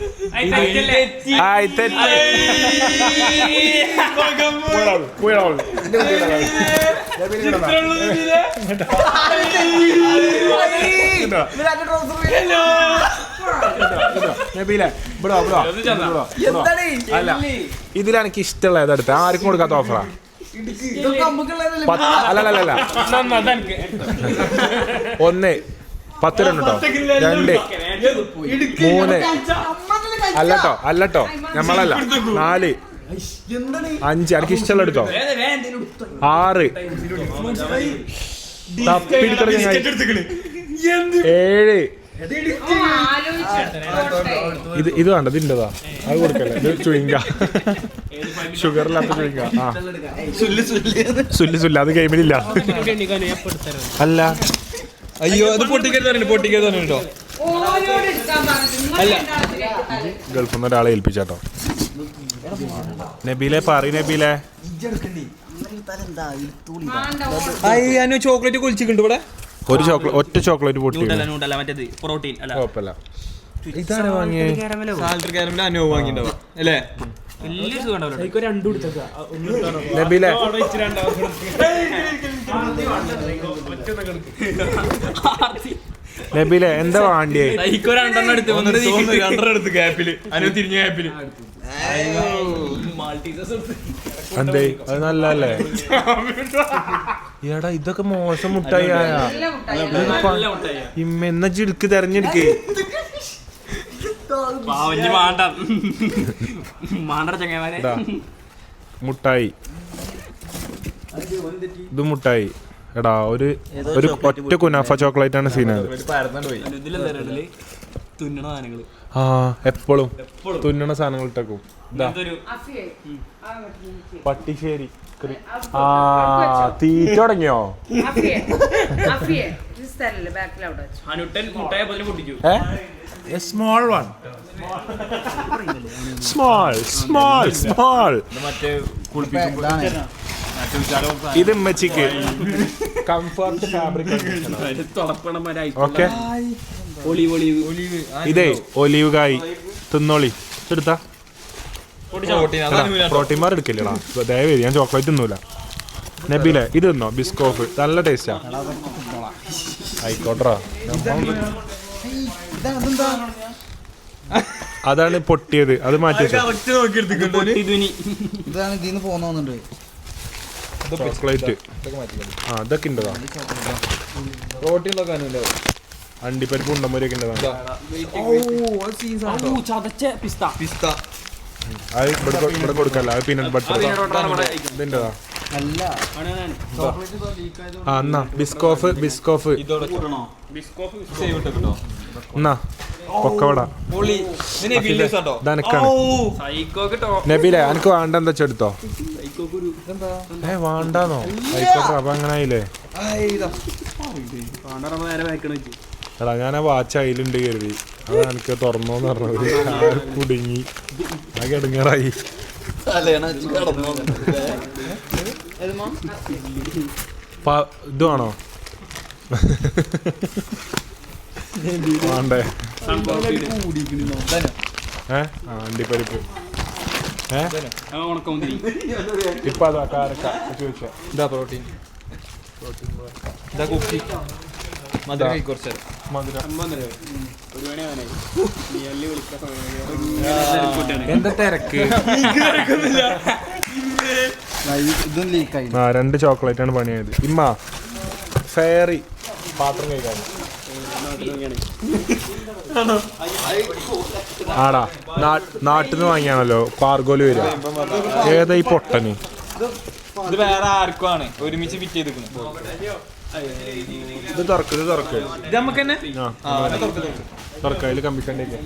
അല്ല ഇതിലെനിക്ക് ഇഷ്ടമുള്ള ഏതെടുത്ത ആർക്കും കൊടുക്കാത്ത ഓഫറാ. അല്ലല്ല 1 10 കേട്ടോ 2 3 അല്ലട്ടോ നമ്മളല്ല 4 5 എനിക്ക് ഇഷ്ടമുള്ള എടുത്തോ 6 7 ഇത് വേണ്ട ഇതിൻ്റെതാ അത് കൊടുക്കല്ലേ. ഇത് ചുയിങ്ക ഷുഗറില്ലാത്ത ചുയിങ്ക. ആ സുല്ല് അത് ഗെയിമിലില്ല. അല്ല അയ്യോ അത് പൊട്ടിക്കരുതോ. അല്ല ഗൾഫിൽ നിന്ന് ഒരാളെ ഏൽപ്പിച്ചാട്ടോ. നബീലെ ചോക്ലേറ്റ് കൊലിച്ചിട്ടുണ്ട് ഇവിടെ. ഒരു ചോക്ലേറ്റ് ഒറ്റ ചോക്ലേറ്റ് പൊട്ടി നൂട്ടല്ല മറ്റേത് പ്രോട്ടീൻ അല്ല കുഴപ്പമില്ല. ഇതാണ് വാങ്ങിയത്. സാൾട്ടർ കാരമിന്റെ അനുഭവം വാങ്ങിണ്ടാവും അല്ലേ? വലിയ സുഖം ഉണ്ടാവില്ല. നബീലെ നബീലെ എന്താ വാണ്ടിയേ? സൈക്കോ രണ്ടെണ്ണം എടുത്ത് രണ്ടെണ്ണം എടുത്ത് ഗ്യാപ്പില് അനു തിരിഞ്ഞ ഗ്യാപ്പില് എന്തേ അത് നല്ലല്ലേ? എടാ ഇതൊക്കെ മോശം മുട്ടായി ഇമ്മ എന്നാ ജിൽക്ക് തെരഞ്ഞെടുക്കേ. മുട്ടായി ഇത് മുട്ടായി. എടാ ഒരു ഒറ്റ കുനാഫ ചോക്ലേറ്റ് ആണ് സീനത്. തുന്നണ സാധനങ്ങള് ആ എപ്പോഴും തുന്നണ സാധനങ്ങൾ ഇട്ടേക്കും. പട്ടിശ്ശേരി ആ തീറ്റ തുടങ്ങിയോ? ഹനുട്ടൻ മുട്ടായ പോലെ പൊട്ടിച്ചു. സ്മോൾ വൺ സ്മോൾ ഇത് ഉമ്മച്ചിക്ക് കംഫർട്ട് ഫാബ്രിക്. ഓക്കെ ഇതേ ഒലീവ് കായ് തിന്നോളി. എടുത്താ പ്രോട്ടീൻ ബാർ എടുക്കില്ലടാ ദയവേരി. ഞാൻ ചോക്ലേറ്റ് തിന്നൂല. നബീലെ ഇത് തിന്നോ ബിസ്കോഫ് നല്ല ടേസ്റ്റാ. ആയിക്കോട്ടെ അതാണ് പൊട്ടിയത്. അത് മാറ്റി ചോക്ലേറ്റ് ആ ഇതൊക്കെ ഉണ്ടതാ. പ്രോട്ടീനിലൊക്കെ അണ്ടിപ്പരിപ്പ് ഉണ്ടമ്പൊരിയൊക്കെ ഉണ്ടതാണ്. അത് ഇവിടെ കൊടുക്കല്ല. അത് പീനട്ട് ബട്ടർ ഇതിൻ്റെതാ. ആ എന്നാ ബിസ്കോഫ് എന്നാ പൊക്കവട ഇതനക്കാണ്. നബീലെ എനിക്ക് വേണ്ട എന്താ വെച്ചെടുത്തോ? വേണ്ടാന്നോ? ആയിക്കോട്ടെ അപ്പൊ അങ്ങനെ ആയില്ലേ? എടാ ഞാൻ ആ വാച്ച് അതിലുണ്ട് കരുതി. അത് എനിക്ക് തുറന്നോന്ന് പറഞ്ഞത് കുടുങ്ങി. ആ കിടങ്ങാറായി. ഇത് വേണോ? വേണ്ടേ? അണ്ടിപ്പരിപ്പ് ഇപ്പൊ അതാ കാരക്ക ചോദിച്ച ഇതാ പ്രോട്ടീൻ ഇതാ കുക്കി മധുരം കുറച്ച് എന്താ തിരക്ക്? ആ 2 ചോക്ലേറ്റ് ആണ് പണിയായത്. ഇമ്മ ഫെയറി പാത്രം കഴിക്കാൻ ആടാ നാട്ടിൽ നിന്ന് വാങ്ങിയാണല്ലോ കാർഗോല് വരിക. ഏതാ ഈ പൊട്ടന്? ഇത് വേറെ ആർക്കും ആണ് ഒരുമിച്ച് ഫിറ്റ് ചെയ്തിരിക്കുന്നത്. ഇത് തുറക്ക് ഇത് നമുക്ക് തന്നെ തുറക്ക. അതിൽ കമ്പിക്കണ്ടേക്ക്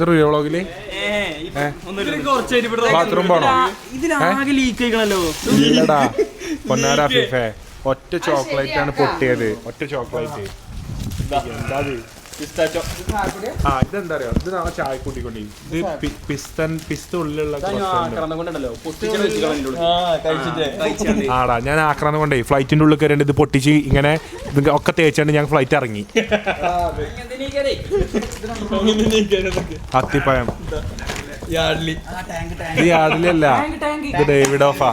വ്ളോഗില് ബാത്റൂം പോണോ? ഇതിലാകെ ലീക്ക് ആയിക്കണല്ലോ. ഇല്ലടാ പൊന്നാര ഫിഫേ ഒറ്റ ചോക്ലേറ്റ് ആണ് പൊട്ടിയത്. ഒറ്റ ചോക്ലേറ്റ്. എന്താ ആ ഇതെന്താ അറിയോ? ഇത് നാളെ ചായ കൂട്ടിക്കൊണ്ടി. ഇത് പിസ്ത ഉള്ളിലുള്ള ആടാ. ഞാൻ ആക്രാന്തം കൊണ്ടേ ഫ്ലൈറ്റിന്റെ ഉള്ളിൽ കയറിണ്ട്. ഇത് പൊട്ടിച്ച് ഇങ്ങനെ ഇത് ഒക്കെ തേച്ചാണ്ട് ഞാൻ ഫ്ലൈറ്റ് ഇറങ്ങി. അത്തിപ്പഴം ഇത് യാർഡിലല്ല, ഇത് ഡേവിഡ് ഓഫാ.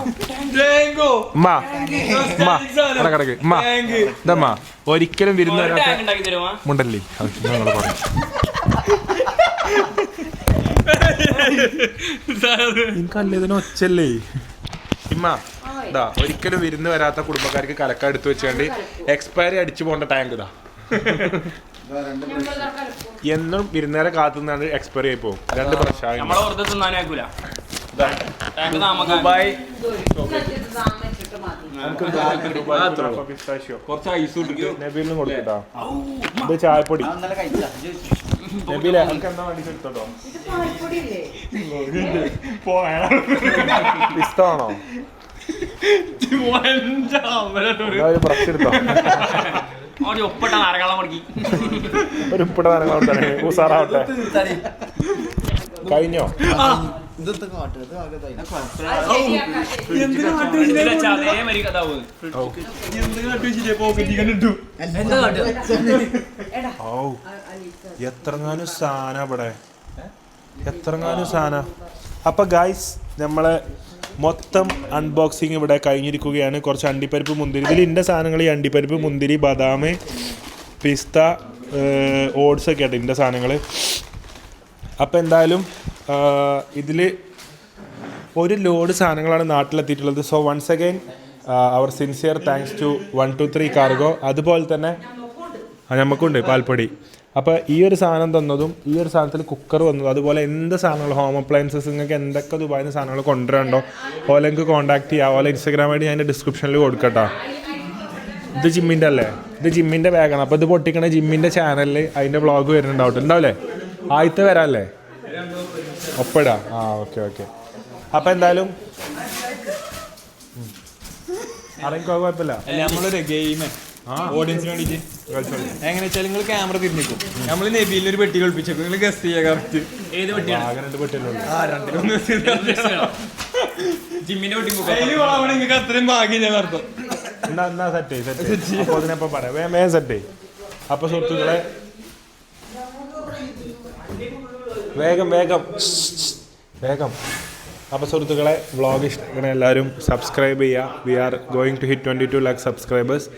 കിടക്ക് ഇതമ്മ ഒരിക്കലും വിരുന്ന് മുണ്ടല്ലേ ഞങ്ങളെ പറഞ്ഞു. എനിക്കല്ലേ ഇതിന് ഒച്ചല്ലേ ഇമ്മ. ഇതാ ഒരിക്കലും വിരുന്ന് വരാത്ത കുടുംബക്കാർക്ക് കലക്ക എടുത്തു വെച്ചുകൊണ്ട് എക്സ്പയറി അടിച്ചു പോകേണ്ട ടാങ്ക് ഇതാ. എന്നും വിരുന്നേരെ കാത്തുനിന്നാണ് എക്സ്പയറി ആയി പോകും. 2 പ്രാവശ്യം നബീലിനും കൊടുക്കട്ടോ. ഇത് ചായപ്പൊടി. നബീലെ നമുക്ക് എന്താ വേണ്ടി എടുത്തോട്ടോ? പിസ്താണോ? ഒരു ബ്രഷ് എടുത്തോ? ഒരു ഉപ്പിട്ട നാരങ്ങാവട്ടെ. ഉസാറാവട്ടെ. കഴിഞ്ഞോ? എത്രങ്ങാനും സാധന ഇവിടെ എത്രങ്ങാനും സാധന. അപ്പൊ ഗായ്സ് നമ്മളെ മൊത്തം അൺബോക്സിങ് ഇവിടെ കഴിഞ്ഞിരിക്കുകയാണ്. കുറച്ച് അണ്ടിപ്പരിപ്പ് മുന്തിരി, ഇതിൽ ഇൻ്റെ സാധനങ്ങൾ ഈ അണ്ടിപ്പരിപ്പ് മുന്തിരി ബദാം പിസ്ത ഓട്സ് ഒക്കെ ആയിട്ട് ഇൻ്റെ സാധനങ്ങൾ. അപ്പോൾ എന്തായാലും ഇതിൽ ഒരു ലോഡ് സാധനങ്ങളാണ് നാട്ടിലെത്തിയിട്ടുള്ളത്. So once again our sincere thanks to 123 cargo. അതുപോലെ തന്നെ നമുക്കുണ്ട് പാൽപ്പൊടി. അപ്പോൾ ഈ ഒരു സാധനം തന്നതും ഈ ഒരു സാധനത്തിൽ കുക്കർ വന്നതും അതുപോലെ എന്ത് സാധനങ്ങൾ ഹോം അപ്ലയൻസസ് നിങ്ങൾക്ക് എന്തൊക്കെ ദുബായിൽ നിന്ന് സാധനങ്ങൾ കൊണ്ടുവരണ്ടോ ഓലെ എനിക്ക് കോൺടാക്ട് ചെയ്യാം. ഓലെ ഇൻസ്റ്റാഗ്രാം ആയിട്ട് ഞാൻ എൻ്റെ ഡിസ്ക്രിപ്ഷനിൽ കൊടുക്കട്ടോ. ഇത് ജിമ്മിൻ്റെ അല്ലേ, ഇത് ജിമ്മിൻ്റെ ബാഗാണ്. അപ്പോൾ ഇത് പൊട്ടിക്കണ ജിമ്മിൻ്റെ ചാനലിൽ അതിൻ്റെ വ്ളോഗ് വരുന്നുണ്ടാവും. ഉണ്ടാവില്ലേ? ആദ്യത്തെ വരാമല്ലേ? ഒപ്പിടാ. ഓക്കെ. അപ്പോൾ എന്തായാലും അറിയിക്കോ, കുഴപ്പമില്ല. നമ്മളൊരു ഗെയിം ഓഡിയൻസിന് വേണ്ടിയിട്ട് എങ്ങനെ വെച്ചാൽ നിങ്ങൾ ക്യാമറ തിരിഞ്ഞിക്കും, നമ്മൾ നബിയിൽ ഒരു പെട്ടി കളിപ്പിച്ചേക്കും, നിങ്ങൾ ഗസ്റ്റ് ചെയ്യുക കറക്റ്റ് ഏത് പെട്ടിയാണ്. നിങ്ങൾക്ക് അത്രയും ഭാഗ്യം ഞാൻ നടത്തും. എന്നാ സെറ്റ് അപ്പോൾ അതിനപ്പം പറയാം വേഗം സെറ്റ്. അപ്പോൾ സുഹൃത്തുക്കളെ വേഗം. അപ്പോൾ സുഹൃത്തുക്കളെ വ്ളോഗ് ഇഷ്ടപ്പെടുന്ന എല്ലാവരും സബ്സ്ക്രൈബ് ചെയ്യുക. We are going to hit 22 lakh subscribers.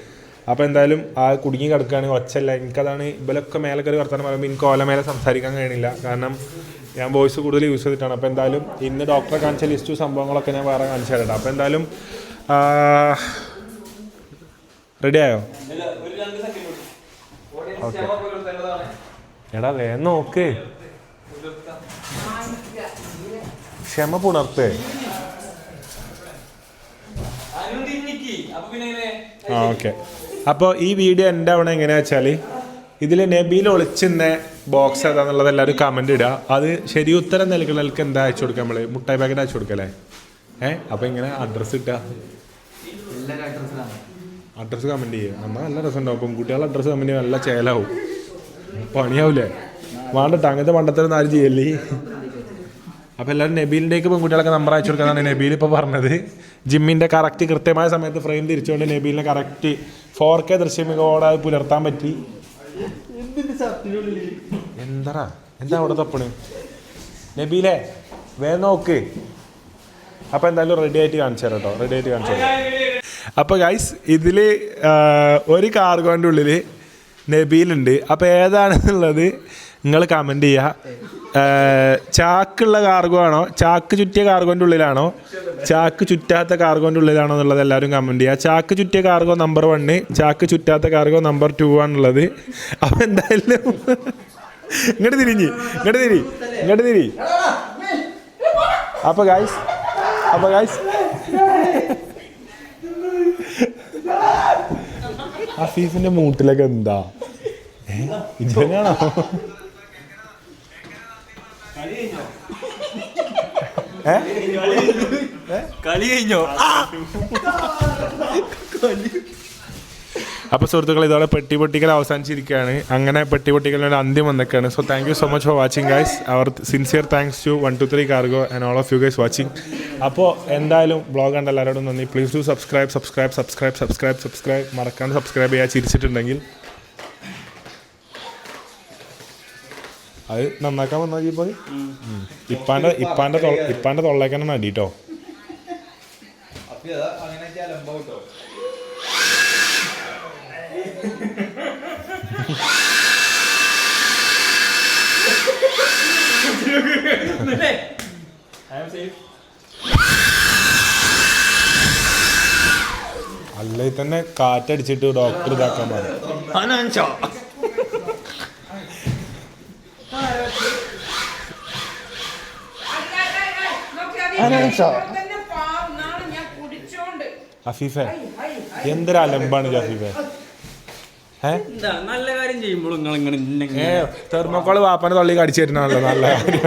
അപ്പോൾ എന്തായാലും ആ കുടുങ്ങി കിടക്കുകയാണെങ്കിൽ ഒച്ചല്ല. എനിക്കതാണ് ഇവലൊക്കെ മേലെ കയറി വർത്താനം പറയുമ്പോൾ എനിക്ക് ഓല മേലെ സംസാരിക്കാൻ കഴിയണില്ല, കാരണം ഞാൻ വോയിസ് കൂടുതൽ യൂസ് ചെയ്തിട്ടാണ്. അപ്പോൾ എന്തായാലും ഇന്ന് ഡോക്ടറെ കാണിച്ച ലിസ്റ്റ് സംഭവങ്ങളൊക്കെ ഞാൻ വേറെ കാണിച്ചു തരട്ടെ. അപ്പോൾ എന്തായാലും റെഡിയായോ? ഓക്കെ എടാ വേഗം നോക്ക്, ക്ഷമ പുണർത്തേ. ഓക്കെ. അപ്പോൾ ഈ വീഡിയോ എൻ്റെ അവിടെ എങ്ങനെയാ വെച്ചാൽ ഇതിൽ നബീൽ ഒളിച്ചിന്ന ബോക്സ് ഏതാണെന്നുള്ളത് എല്ലാവരും കമൻറ്റ് ഇടുക. അത് ശരി ഉത്തരം നൽകുന്നവർക്ക് എന്താ അയച്ചു കൊടുക്കുക? നമ്മൾ മുട്ടായി പാക്കറ്റ് അയച്ചു കൊടുക്കല്ലേ? അപ്പോൾ ഇങ്ങനെ അഡ്രസ്സ് ഇട്ടാ അഡ്രസ്സ് കമൻറ്റ് ചെയ്യുക. നമ്മൾ നല്ല രസമുണ്ടാവും. പെൺകുട്ടികളുടെ അഡ്രസ്സ് കമൻറ്റ് ചെയ്യുക നല്ല ചേലാവും, പണിയാവൂലേ? വേണ്ടട്ടോ അങ്ങനത്തെ പണ്ടത്തൊന്നും ആരും ചെയ്യല്ലേ. അപ്പോൾ എല്ലാവരും നബീലിൻ്റെയൊക്കെ പെൺകുട്ടികളൊക്കെ നമ്പർ അയച്ചു കൊടുക്കാനാണ് നബീൽ ഇപ്പോൾ പറഞ്ഞത്. ജിമ്മിൻ്റെ കറക്റ്റ് കൃത്യമായ സമയത്ത് ഫ്രെയിം തിരിച്ചുകൊണ്ട് നബീലിനെ കറക്റ്റ് 4K ദൃശ്യമികോടെ അത് പുലർത്താൻ പറ്റി. എന്താ അവിടെ തപ്പണ് നബീലേ? വേഗം നോക്ക്. അപ്പോൾ എന്തായാലും റെഡി ആയിട്ട് കാണിച്ചു തരാം. അപ്പോൾ ഗൈസ് ഇതിൽ ഒരു കാർഗോൻ്റെ ഉള്ളിൽ നബീലുണ്ട്. അപ്പോൾ ഏതാണെന്നുള്ളത് നിങ്ങൾ കമൻറ്റ് ചെയ്യുക. ചാക്കുള്ള കാർഗോ ആണോ, ചാക്ക് ചുറ്റിയ കാർഗോൻ്റെ ഉള്ളിലാണോ, ചാക്ക് ചുറ്റാത്ത കാർഗോൻ്റെ ഉള്ളിലാണോ എന്നുള്ളത് എല്ലാവരും കമൻറ്റ് ചെയ്യുക. ചാക്ക് ചുറ്റിയ കാർഗോ നമ്പർ 1, ചാക്ക് ചുറ്റാത്ത കാർഗോ നമ്പർ 2 ആണുള്ളത്. അപ്പോൾ എന്തായാലും ഇങ്ങോട്ട് തിരി. അപ്പോൾ ഗൈസ് അഫീഫിൻ്റെ മൂട്ടിലൊക്കെ എന്താ ഇതന്നെയാണോ? കളി കഴിഞ്ഞോ? അപ്പോൾ സുഹൃത്തുക്കൾ ഇതോടെ പെട്ടിപൊട്ടിക്കൽ അവസാനിച്ചിരിക്കുകയാണ്. അങ്ങനെ പെട്ടിപൊട്ടിക്കലിൻ്റെ അന്ത്യം വന്നൊക്കെയാണ്. So thank you so much for watching guys. Our sincere thanks to 123 cargo and all of you guys watching. അപ്പോൾ എന്തായാലും ബ്ലോഗ് കണ്ട എല്ലാവരോടും നന്ദി. Please do subscribe. മറക്കാണ്ട് സബ്സ്ക്രൈബ് ചെയ്യുക. ചിരിച്ചിട്ടുണ്ടെങ്കിൽ അത് നന്നാക്കാൻ വന്നാൽ പോയി ഇപ്പാൻ്റെ തൊള്ളേക്കാനാണ് അടി കേട്ടോ. അല്ലേ തന്നെ കാറ്റടിച്ചിട്ട് ഡോക്ടർ ഇതാക്കാൻ പറഞ്ഞു. അഫീഫെ എന്തൊരു അലമ്പാണ് അഫീഫെ. നല്ല കാര്യം ചെയ്യുമ്പോൾ തെർമോക്കോള് വാപ്പാനെ തള്ളി കടിച്ചു തരുന്നാണല്ലോ നല്ല കാര്യം.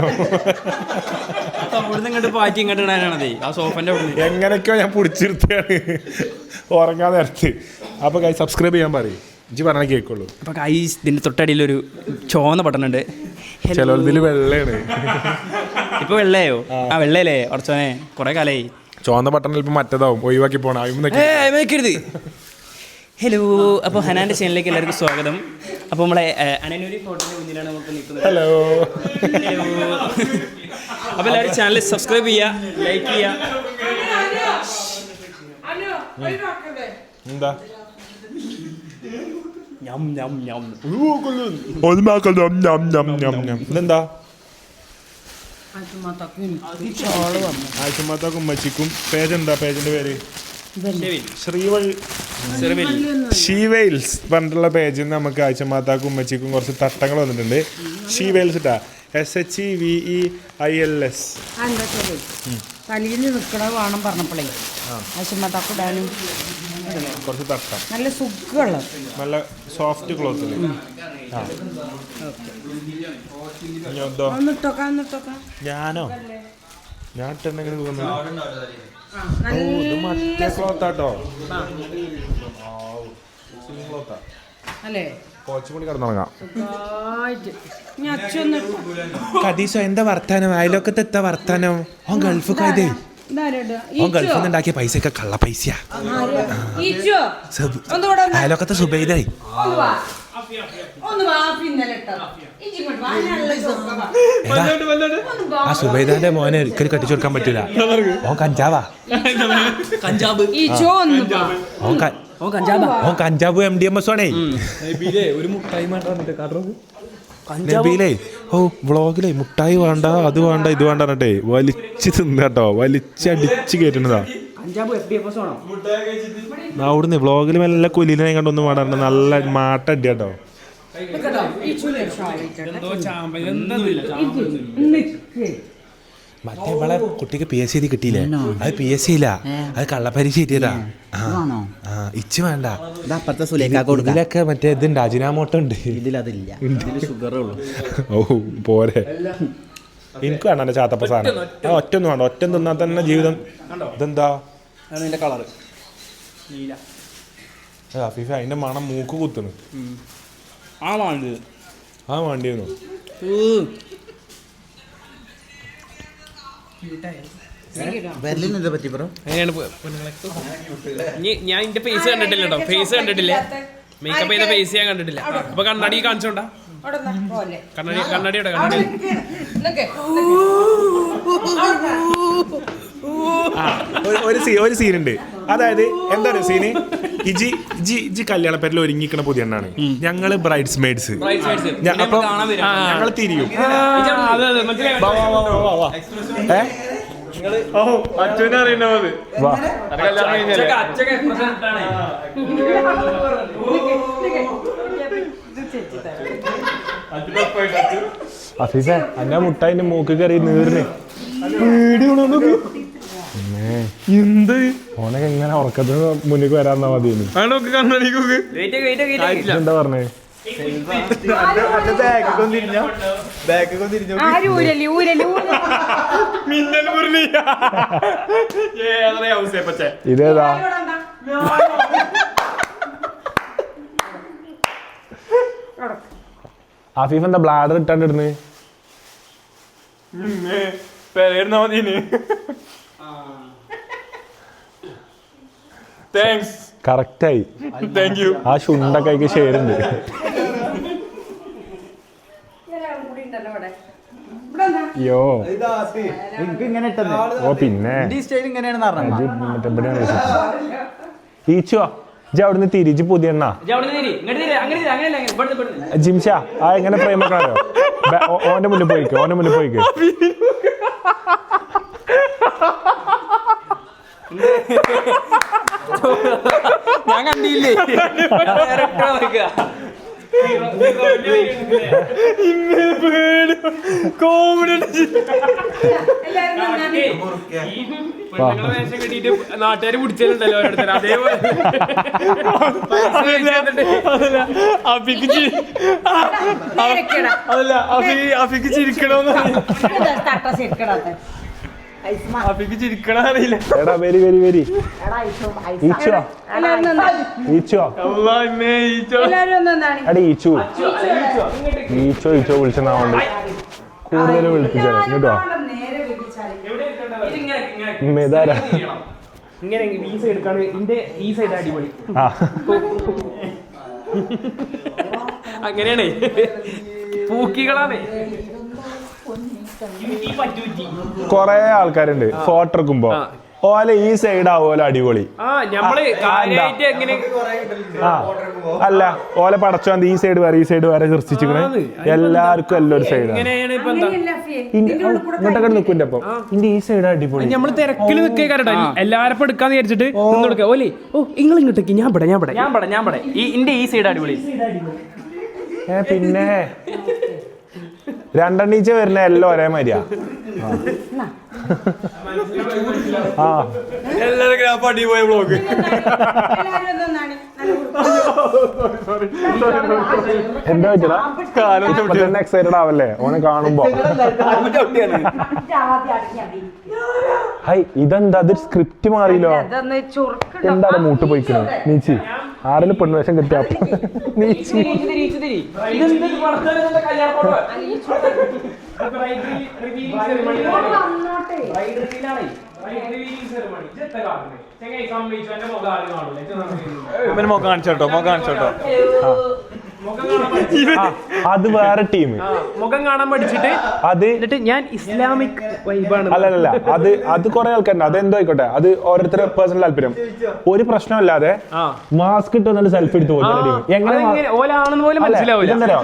പാറ്റി ഇങ്ങോട്ട് ഇടാനാണതേ ആ സോഫന്റെ എങ്ങനെയൊക്കെയോ ഞാൻ പിടിച്ചിരുത്തിയാണ് ഉറങ്ങാൻ നേരത്ത്. അപ്പോൾ കൈ സബ്സ്ക്രൈബ് ചെയ്യാൻ പറയും. ഇജ്ജ് പറഞ്ഞാൽ കേൾക്കുള്ളൂ. അപ്പോൾ കൈസ് ഇതിൻ്റെ തൊട്ടടിയിലൊരു ചുവന്ന ബട്ടൺ ഉണ്ട്. ചിലതിൽ വെള്ളയാണ്. ഇപ്പൊ വെള്ളയോ ആ വെള്ളയല്ലേ കുറച്ചോനെ കുറെ കാലായി. ചുവന്ന ബട്ടൺ ചിലപ്പോൾ മറ്റേതാവും ഒഴിവാക്കി പോകണം വെക്കരുത്. ഹലോ, അപ്പോൾ ഹനാൻ്റെ ചാനലിലേക്ക് എല്ലാവർക്കും സ്വാഗതം. അപ്പോൾ നമ്മളെ അനനൂരി ഫോട്ടോയുടെ മുന്നിലാണ് നമുക്ക് നിൽക്കുന്നത്. ഹലോ. അപ്പോൾ എല്ലാവരും ചാനൽ സബ്സ്ക്രൈബ് ചെയ്യുക, ലൈക്ക് ചെയ്യുക. എന്താ ഇതെന്താ ആഴ്ചമാത്താക്കും ഉമ്മച്ചിക്കും. പേജ് എന്താ? പേജിന്റെ പേര് ഷീവെയിൽസ് പറഞ്ഞിട്ടുള്ള പേജിൽ നിന്ന് നമുക്ക് ആഴ്ചമാത്താക്കും ഉമ്മച്ചിക്കും കുറച്ച് തട്ടങ്ങൾ വന്നിട്ടുണ്ട്. ഷീവെയിൽസ് ഇട്ടാ SHEVEILS. തലയിൽ നിൽക്കണ വേണം പറഞ്ഞപ്പോഴേ ആശുമാത്താക്കിടാനും കുറച്ച് തട്ടം നല്ല സുഖമുള്ള നല്ല സോഫ്റ്റ് ക്ലോത്തിൽ. ഞാനോ ഞാൻ ഇട്ടെങ്ങനെ തോന്നുന്നു. ഇത് മറ്റേ ക്ലോത്താട്ടോ. അല്ലേ കുറച്ചുകൂടി കിടന്നുറങ്ങാം. കദീസോ എന്താ വർത്താനം? അയലൊക്കത്തെ എത്താ വർത്താനം? ഓൻ ഗൾഫ് കായതേ. ഓൻ ഗൾഫിൽ നിന്ന് ഉണ്ടാക്കിയ പൈസയൊക്കെ കള്ള പൈസയാ. അയലൊക്കത്തെ സുബൈദായി. ആ സുബൈദാന്റെ മോനെ ഒരിക്കലും കെട്ടിച്ചു കൊടുക്കാൻ പറ്റൂല. ഓൻ കഞ്ചാവാ. ഓൻ കഞ്ചാബ് MDMS ആണേ. നബീലേ ഓ വ്ളോഗിലേ മുട്ടായി വേണ്ട അത് വേണ്ട ഇത് വേണ്ട പറഞ്ഞിട്ടേ വലിച്ച് തിന്നട്ടോ, വലിച്ചടിച്ച് കയറ്റുന്നതാ. അവിടുന്ന് വ്ളോഗിൽ നല്ല കൊലിനെ കണ്ടൊന്നും വേണ്ട, നല്ല മാട്ടടി കേട്ടോ. മറ്റേ ഇവളെ കുട്ടിക്ക് PSC കിട്ടിയില്ലേ? അത് PSC ഇല്ല, അത് കള്ളപ്പരീക്ഷ എഴുതിയതാ. ഇച്ച് വേണ്ട. ഇതിലൊക്കെ മറ്റേ ഇതുണ്ട്, അജിനാമോട്ടോ ഉണ്ട്. ഓ പോരെ. എനിക്ക് വേണ്ട എന്റെ ചാത്തപ്പ സാധനം. ഒറ്റ ഒന്നും വേണ്ട. ഒറ്റ തിന്നാൽ തന്നെ ജീവിതം. ഇതെന്താ അഫീഫ? അതിന്റെ മണം മൂക്ക് കുത്തുന്നു. ആ വേണ്ടിയിരുന്നു. ഞാൻ എന്റെ ഫേസ് കണ്ടിട്ടില്ല കേട്ടോ. ഫേസ് കണ്ടിട്ടില്ല, മേക്കപ്പ് ചെയ്ത ഫേസ് ഞാൻ കണ്ടിട്ടില്ല. അപ്പൊ കണ്ണാടി കാണിച്ചോണ്ടാ. കണ്ണാടിയോടെ ഒരു സീനുണ്ട്. അതായത് എന്താ പറയുക സീന്? ഇജി കല്യാണപ്പേരിൽ ഒരുങ്ങിക്കണ പുതിയ എണ്ണാണ്. ഞങ്ങള് ബ്രൈഡ്സ് മെയ്ഡ്സ്. അപ്പൊ ഞങ്ങള് തിരിയും. അച്ഛനറിയണ അഫീഫ എന്റെ മുട്ടായിന്റെ മൂക്ക് കയറി നീറിന് എന്ത് ഓനൊക്കെ എങ്ങനെ ഉറക്കത്തിന് മുന്നിൽ വരാന്നാ മതി. എന്താ പറഞ്ഞേ? ഇതേതാ? ആഫീഫ് എന്താ ബ്ലാഡർ ഇട്ടാണ്ടിരുന്ന്? കറക്റ്റായി. ആ ശുണ്ടൊക്കെ ഷെയറുണ്ട്. യോ ഓ പിന്നെ ഈച്ചോ ഇജ് അവിടുന്ന് തിരിച്ച് പുതിയ എണ്ണ ജിംഷ ആ എങ്ങനെ ഫ്രെയിം വെക്കാറോ? ഓന്റെ മുന്നിൽ പോയിക്കോ, ഓന്റെ മുന്നിൽ പോയിക്കോ. ഞാൻ കണ്ടില്ലേ? നാട്ടുകാര് പിടിച്ചിട്ടുണ്ടല്ലോ ഓരോരുത്തർ. അതേപോലെ അഫിക്ക് ചിരിക്കണോന്ന് അഫിക്ക് ചിരിക്കണറിയില്ല. എടാ വെരി വെരി വെരി ഈച്ചോ ഈച്ചോ എടാ ഈച്ചു ഈച്ചോ ഈച്ചോ വിളിച്ചെന്നാ കൊണ്ട് കൂടുതൽ വിളിപ്പിച്ചാ കേട്ടോ. ഇതാരാ? ഇങ്ങനെ ഈ സൈഡ് കാണും, ഇതിന്റെ ഈ സൈഡ് അടിപൊളി. ആ അങ്ങനെയാണ് പൂക്കികളാണ്. കൊറേ ആൾക്കാരുണ്ട് ഫോട്ടോ എടുക്കുമ്പോ ഓല ഈ സൈഡ് ആവുമല്ലോ അടിപൊളി. ആ അല്ല ഓല പടച്ചോന്ത് ഈ സൈഡ് വരെ ഈ സൈഡ് വരെ ചിർച്ചിച്ചിക്കണേ എല്ലാവർക്കും എല്ലാം ഒരു സൈഡാണ്. ഇങ്ങോട്ടൊക്കെ നിൽക്കുന്നുണ്ട്. അപ്പം ഇന്റെ ഈ സൈഡ് അടിപൊളി. നമ്മള് തിരക്കിൽ നിൽക്കേക്കാരട്ടോ എല്ലാരും എടുക്കാന്ന് വിചാരിച്ചിട്ട് ഓലേ ഓ നിങ്ങൾ ഇങ്ങോട്ടേക്ക് ഞാൻ ഈ സൈഡ് അടിപൊളി. പിന്നെ രണ്ടെണ്ണീച്ച വരുന്ന എല്ലാം ഒരേ മാതിരിയാ. ആ എല്ലാവരും അടിപൊളി വ്ളോഗ്. എന്താ വെച്ചാ എക്സൈറ്റഡ് ആവല്ലേ ഓനെ കാണുമ്പോ. ഹൈ ഇതെന്താ അത് സ്ക്രിപ്റ്റ് മാറിയില്ലോ. എന്താണ് മൂട്ട് പോയിക്കണേ നീച്ചി ആരെങ്കിലും പെണ്ണുവേഷം കിട്ടിയ നീച്ചി. അത് വേറെ ടീം മുഖം കാണാൻ പഠിച്ചിട്ട് അത് എന്നിട്ട് ഞാൻ ഇസ്ലാമിക് വൈബാണ്. അല്ലല്ല അത് കുറെ ആൾക്കാരുണ്ട്. അത് എന്തോ ആയിക്കോട്ടെ, അത് ഓരോരുത്തരുടെ പേഴ്സണൽ താല്പര്യം. ഒരു പ്രശ്നമല്ലാതെ മാസ്ക് ഇട്ട് വന്നിട്ട് സെൽഫി എടുത്ത് പോകും. എങ്ങനെ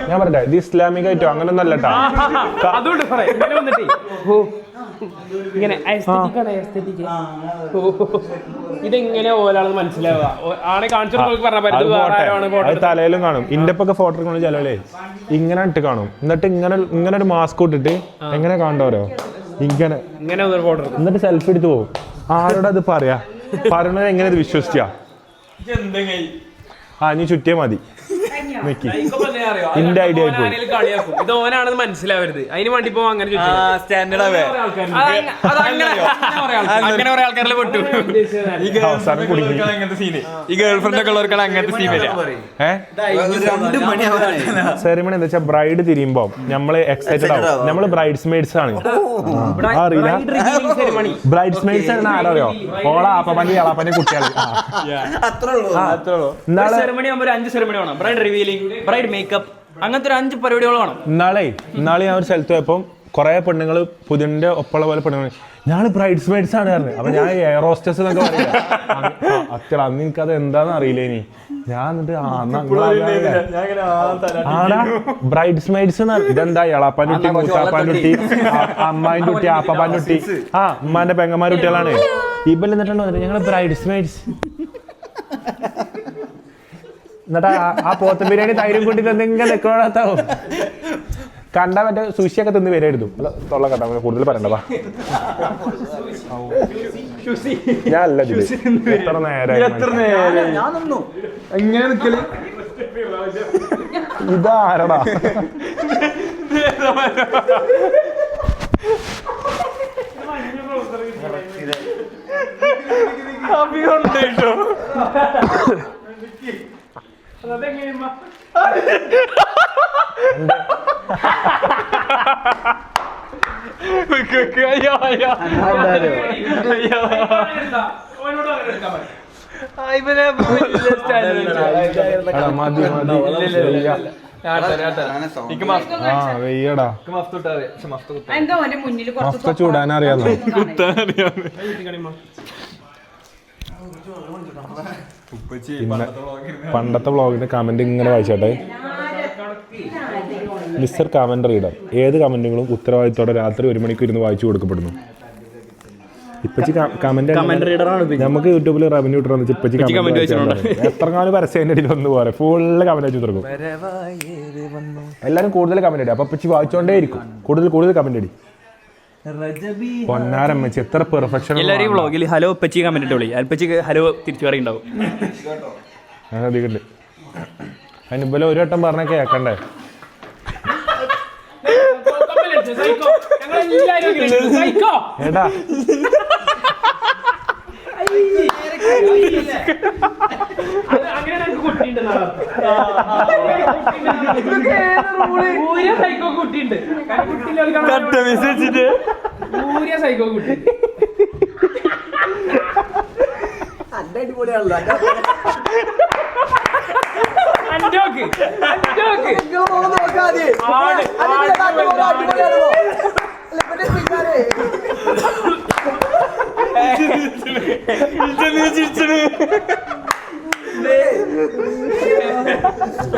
ഞാൻ പറയട്ടെ ഇത് ഇസ്ലാമിക് ആയിട്ടോ അങ്ങനൊന്നും അല്ലട്ടോ. അതുകൊണ്ട് ഇങ്ങനെ ഇതെങ്ങനെ ഓലാണെന്ന് മനസ്സിലാവുക ആണെ കാണിച്ചു തലയിലും കാണും. ഇന്റെപ്പൊക്കെ ഫോട്ടോ എടുക്കുന്ന ചിലവല്ലേ ഇങ്ങനെ ഇട്ട് കാണും. എന്നിട്ട് ഇങ്ങനെ ഒരു മാസ്ക് ഇട്ടിട്ട് എങ്ങനെ കാണണ്ടോരോ ഇങ്ങനെ എന്നിട്ട് സെൽഫി എടുത്ത് പോകും. ആരോട് അത് പറയാ പറയണത് എങ്ങനെ ഇത് വിശ്വസിച്ചാ? നീ ചുറ്റിയാ മതി. ഇന്റെ ഐഡിയ ആയി പോയി. ഇത് ഓനാണെന്ന് മനസ്സിലാവരുത് അതിന് വേണ്ടി ഇപ്പൊ അങ്ങനെ അവസാനം കുടുങ്ങി. ഈ ഗേൾഫ്രണ്ട് ഒക്കെ ഉള്ളവർക്കാണ് അങ്ങനത്തെ സീൻ വരിക. സെറിമണി എന്താ വെച്ചാൽ ബ്രൈഡ് തിരിയുമ്പോ നമ്മള് എക്സൈറ്റഡ് ആവും. നമ്മള് ബ്രൈഡ്സ് മെയ്ഡ്സ് ആണ്. അറിയില്ല ബ്രൈഡ്സ് മെയ്ഡ്സ് ആരറിയോ? ഓള ആപ്പന്റെ ഇളാപ്പന്റെ കുട്ടികള്. സെറിമണി ആകുമ്പോൾ 5 സെറിമണി വേണം. ബ്രൈഡ് റിവീലിംഗ്, ബ്രൈഡ് മേക്കപ്പ്, അങ്ങനത്തെ ഒരു 5 പരിപാടികൾ വേണം. ഇന്നാളെ ഞാൻ ഒരു സ്ഥലത്ത് പോയപ്പം കുറെ പെണ്ണുങ്ങള് പുതിന്റെ ഒപ്പമുള്ള പോലെ പെണ്ണുങ്ങൾ ഞാൻ ബ്രൈഡ്സ് മെയ്ഡ്സ് ആണ് പറഞ്ഞത്. അപ്പൊ ഞാൻ എയർ ഹോസ്റ്റസ് എന്നൊക്കെ പറയാ. അച്ഛൻ അന്ന് എനിക്കത് എന്താന്ന് അറിയില്ല. ഇനി ഞാൻ എന്നിട്ട് ആടാ ബ്രൈഡ്സ് മെയ്ഡ്സ് ഇതെന്താ എളാപ്പാൻ്റെ കുട്ടി, മൂത്താപ്പാൻ്റെ കുട്ടി, അമ്മായിൻ്റെ കുട്ടി, ആപ്പാപ്പാൻ്റെ കുട്ടി, ഉമ്മാന്റെ പെങ്ങന്മാരുടെ കുട്ടികളാണ്. ഇബൽ എന്നിട്ടുണ്ടോ ഞങ്ങള് ബ്രൈഡ്സ് മെയ്ഡ്സ്. എന്നിട്ട് ആ പോത്ത് ബിരിയാണി തൈരും കൂട്ടി തന്നിങ്ങനെ നിൽക്കണത്താവും. കണ്ടാ മറ്റേ സുഷിയൊക്കെ തിന്ന് വരെയെടുത്തു. അല്ല തൊള്ള കണ്ടാ കൂടുതൽ പറയണ്ടതാ. ഞാൻ അല്ല എത്ര നേരം ഇതാരടാ? ചൂടാനറിയാന്നോ? പണ്ടത്തെ വ്ളോഗിന്റെ കമന്റ് ഇങ്ങനെ വായിച്ചോട്ടെ. മിസ്റ്റർ കമന്റ് റീഡർ, ഏത് കമന്റുകളും ഉത്തരവാദിത്തോടെ രാത്രി 1 മണിക്ക് ഇരുന്ന് വായിച്ചു കൊടുക്കപ്പെടുന്നു. ഇപ്പച്ചി കമന്റ് നമുക്ക് യൂട്യൂബിൽ റവന്യൂ ഇട്ടാന്ന് ഇപ്പച്ചി എത്ര കാലം പരസ്യം അടിയിൽ ഒന്ന് പോലെ ഫുള്ള് കമന്റ് അടിച്ചു തുടങ്ങും. എല്ലാവരും കൂടുതൽ കമന്റ് അടി. അപ്പൊ ഇപ്പച്ചി വായിച്ചോണ്ടേ ഇരിക്കും. കൂടുതൽ കമന്റ് അടി. പൊന്നാരമ്മച്ചി എത്ര പെർഫെക്ഷൻ. എല്ലാവരും വ്ളോഗിൽ ഹലോ ഉപ്പച്ചി കമന്റ് ഇട്ട് വിളി. അൽപ്പച്ചിക്ക് ഹലോ തിരിച്ചു പറയുണ്ടാവും. അധികണ്ട് അതിനിപ്പോ ഒരു വട്ടം പറഞ്ഞ കേക്കണ്ടേ? ഏട്ടാ സൈക്കോ കുട്ടി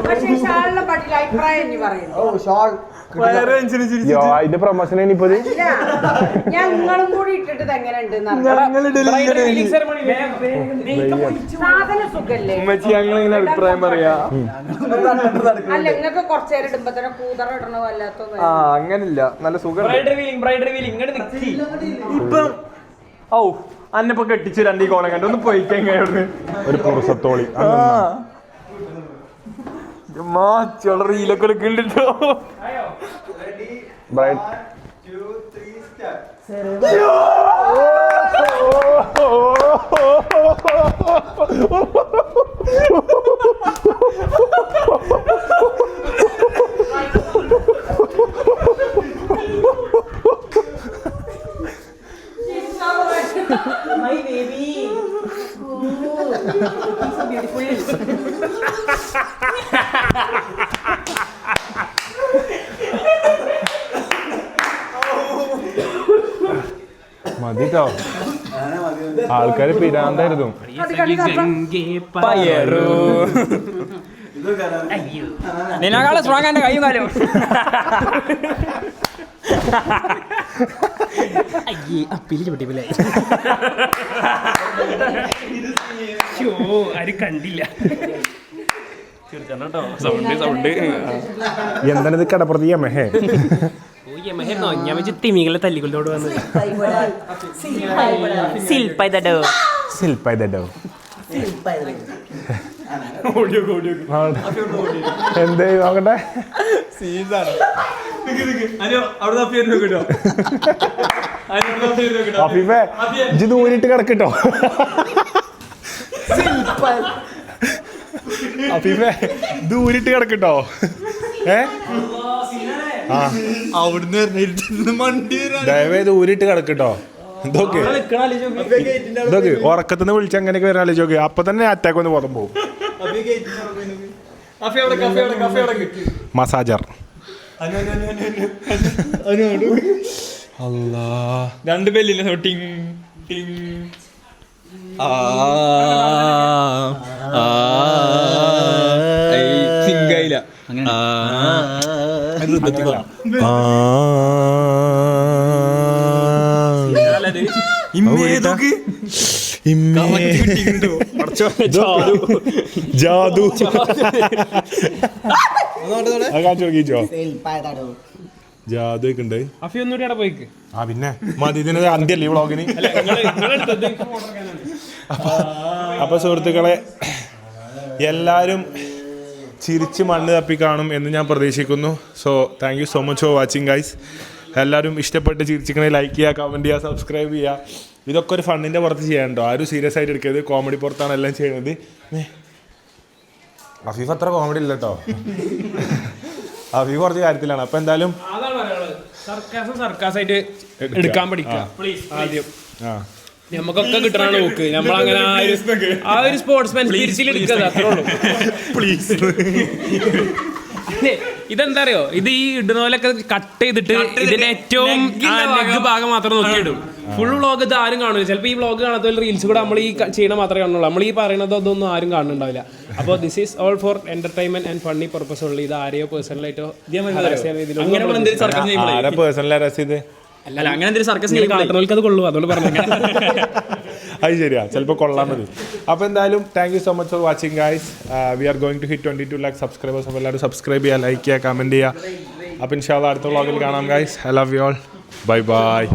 പക്ഷേ ഷാളിനെ പറ്റില്ല അഭിപ്രായം ഇനി പറയുന്നു. അതിന്റെ പ്രൊമോഷൻ ഇനിയിപ്പോ ഇല്ല, ഞങ്ങളും കൂടി ഇട്ടിട്ട് എങ്ങനെ ഉണ്ട് സാധന സുഖല്ലേ? അഭിപ്രായം പറയാ. അല്ല, നിങ്ങൾക്ക് കുറച്ചേരം ഇടുമ്പോ തന്നെ കൂതറ ഇടണോ അല്ലാത്തൊന്നും. അങ്ങനില്ല, നല്ല സുഖം. ഇപ്പം ഓ അന്നിപ്പോ കെട്ടിച്ചു രണ്ടീ കോലം കണ്ടു ഒന്ന് പോയിക്കാൻ ഒരു പുറസത്തോളി റീലൊക്കെ എടുക്കണ്ടോ. My baby. So beautiful. മതിട്ടോ, ആൾക്കാര് പിരാന്തായിരുന്നു. നിന്നെക്കാളെ സ്ട്രോങ് എന്റെ കൈയും കാലും. ആരും കണ്ടില്ല. എന്താണിത് കടപ്പുറത്ത് യമഹേ? ഞാൻ വെച്ച് തിമികളെ തല്ലിക്കൊണ്ടോട് വന്ന് എന്തേ നോക്കട്ടെ. അഫീഫേ ഇജ്ജ് ദൂരിട്ട് കിടക്കട്ടോ. അഫീഫേ ദൂരിട്ട് കിടക്കട്ടോ. ദയവേത് ഊരിട്ട് കിടക്കട്ടോ. ഇതൊക്കെ ഉറക്കത്തിന്ന് വിളിച്ച് അങ്ങനെയൊക്കെ വരാൻ ആലോചിച്ചോക്കെ. അപ്പൊ തന്നെ അറ്റാക്ക് വന്ന് ബോധം പോകും. മസാജർ രണ്ട് പേരില്ല ടിങ് ടിങ്. സിംഗായില്ല ജാദു ജാദു ഒക്കെ ഉണ്ട്. അഫി ഒന്നുകൂടി അവിടെ പോയിക്ക്. ആ പിന്നെ മതി, ഇതിന് അന്ത്യല്ലേ ഈ വ്ളോഗിന്. അപ്പൊ സുഹൃത്തുക്കളെ, എല്ലാവരും ചിരിച്ച് മണ്ണ് തപ്പി കാണും എന്ന് ഞാൻ പ്രതീക്ഷിക്കുന്നു. So thank you so much for watching guys. എല്ലാവരും ഇഷ്ടപ്പെട്ട് ചിരിച്ചിക്കണേ ലൈക്ക് ചെയ്യുക, കമൻറ്റ് ചെയ്യുക, സബ്സ്ക്രൈബ് ചെയ്യുക. ഇതൊക്കെ ഒരു ഫണ്ടിൻ്റെ പുറത്ത് ചെയ്യാനുണ്ടോ? ആരും സീരിയസ് ആയിട്ട് എടുക്കരുത്. കോമഡി പുറത്താണ് എല്ലാം ചെയ്യുന്നത്. അഫീഫ് അത്ര കോമഡി ഇല്ല കേട്ടോ. അഫീഫ് കുറച്ച് കാര്യത്തിലാണ്. അപ്പം എന്തായാലും സർക്കാസായിട്ട് എടുക്കാൻ പഠിക്കുക ആദ്യം. നമുക്കൊക്കെ കിട്ടണ നോക്ക്. നമ്മളങ്ങനെ ആ ഒരു സ്പോർട്സ്മാൻ സ്പിരിറ്റിൽ എടുക്കുക, അത്രേ ഉള്ളൂ. പ്ലീസ്. ഇതെന്താ അറിയോ, ഇത് ഈ ഇടുന്ന പോലൊക്കെ കട്ട് ചെയ്തിട്ട് ഇതിന്റെ ഏറ്റവും ലെഗ് ഭാഗം മാത്രം നോക്കിയിടും. ഫുൾ വ്ളോഗ് ഇത് ആരും കാണില്ല. ചിലപ്പോൾ ഈ വ്ളോഗ് കാണാത്ത റീൽസ് കൂടെ നമ്മൾ ഈ ചെയ്യണ മാത്രമേ കാണുള്ളൂ. നമ്മൾ ഈ പറയുന്നത് അതൊന്നും ആരും കാണുന്നുണ്ടാവില്ല. അപ്പോൾ this is all for entertainment and funny purpose ഉള്ളൂ. ഇത് ആരെയോ പേഴ്സണലായിട്ടോ അല്ല അങ്ങനെ എന്തെങ്കിലും സർക്കസ് കാട്ടുന്നവർക്ക് അത് കൊള്ളൂ, അതുകൊണ്ട് പറഞ്ഞു. അത് ശരിയാ, ചിലപ്പോൾ കൊള്ളാൻ മതി. അപ്പോൾ എന്തായാലും thank you so much for watching guys. We are going to hit 22 lakh subscribers. അപ്പോൾ എല്ലാവരും സബ്സ്ക്രൈബ് ചെയ്യുക, ലൈക്ക് ചെയ്യുക, കമൻറ്റ് ചെയ്യുക. അപ്പോൾ ഇൻഷാ അല്ലാഹ് അടുത്ത വ്ളോഗിൽ കാണാം guys. I love you all. Bye bye.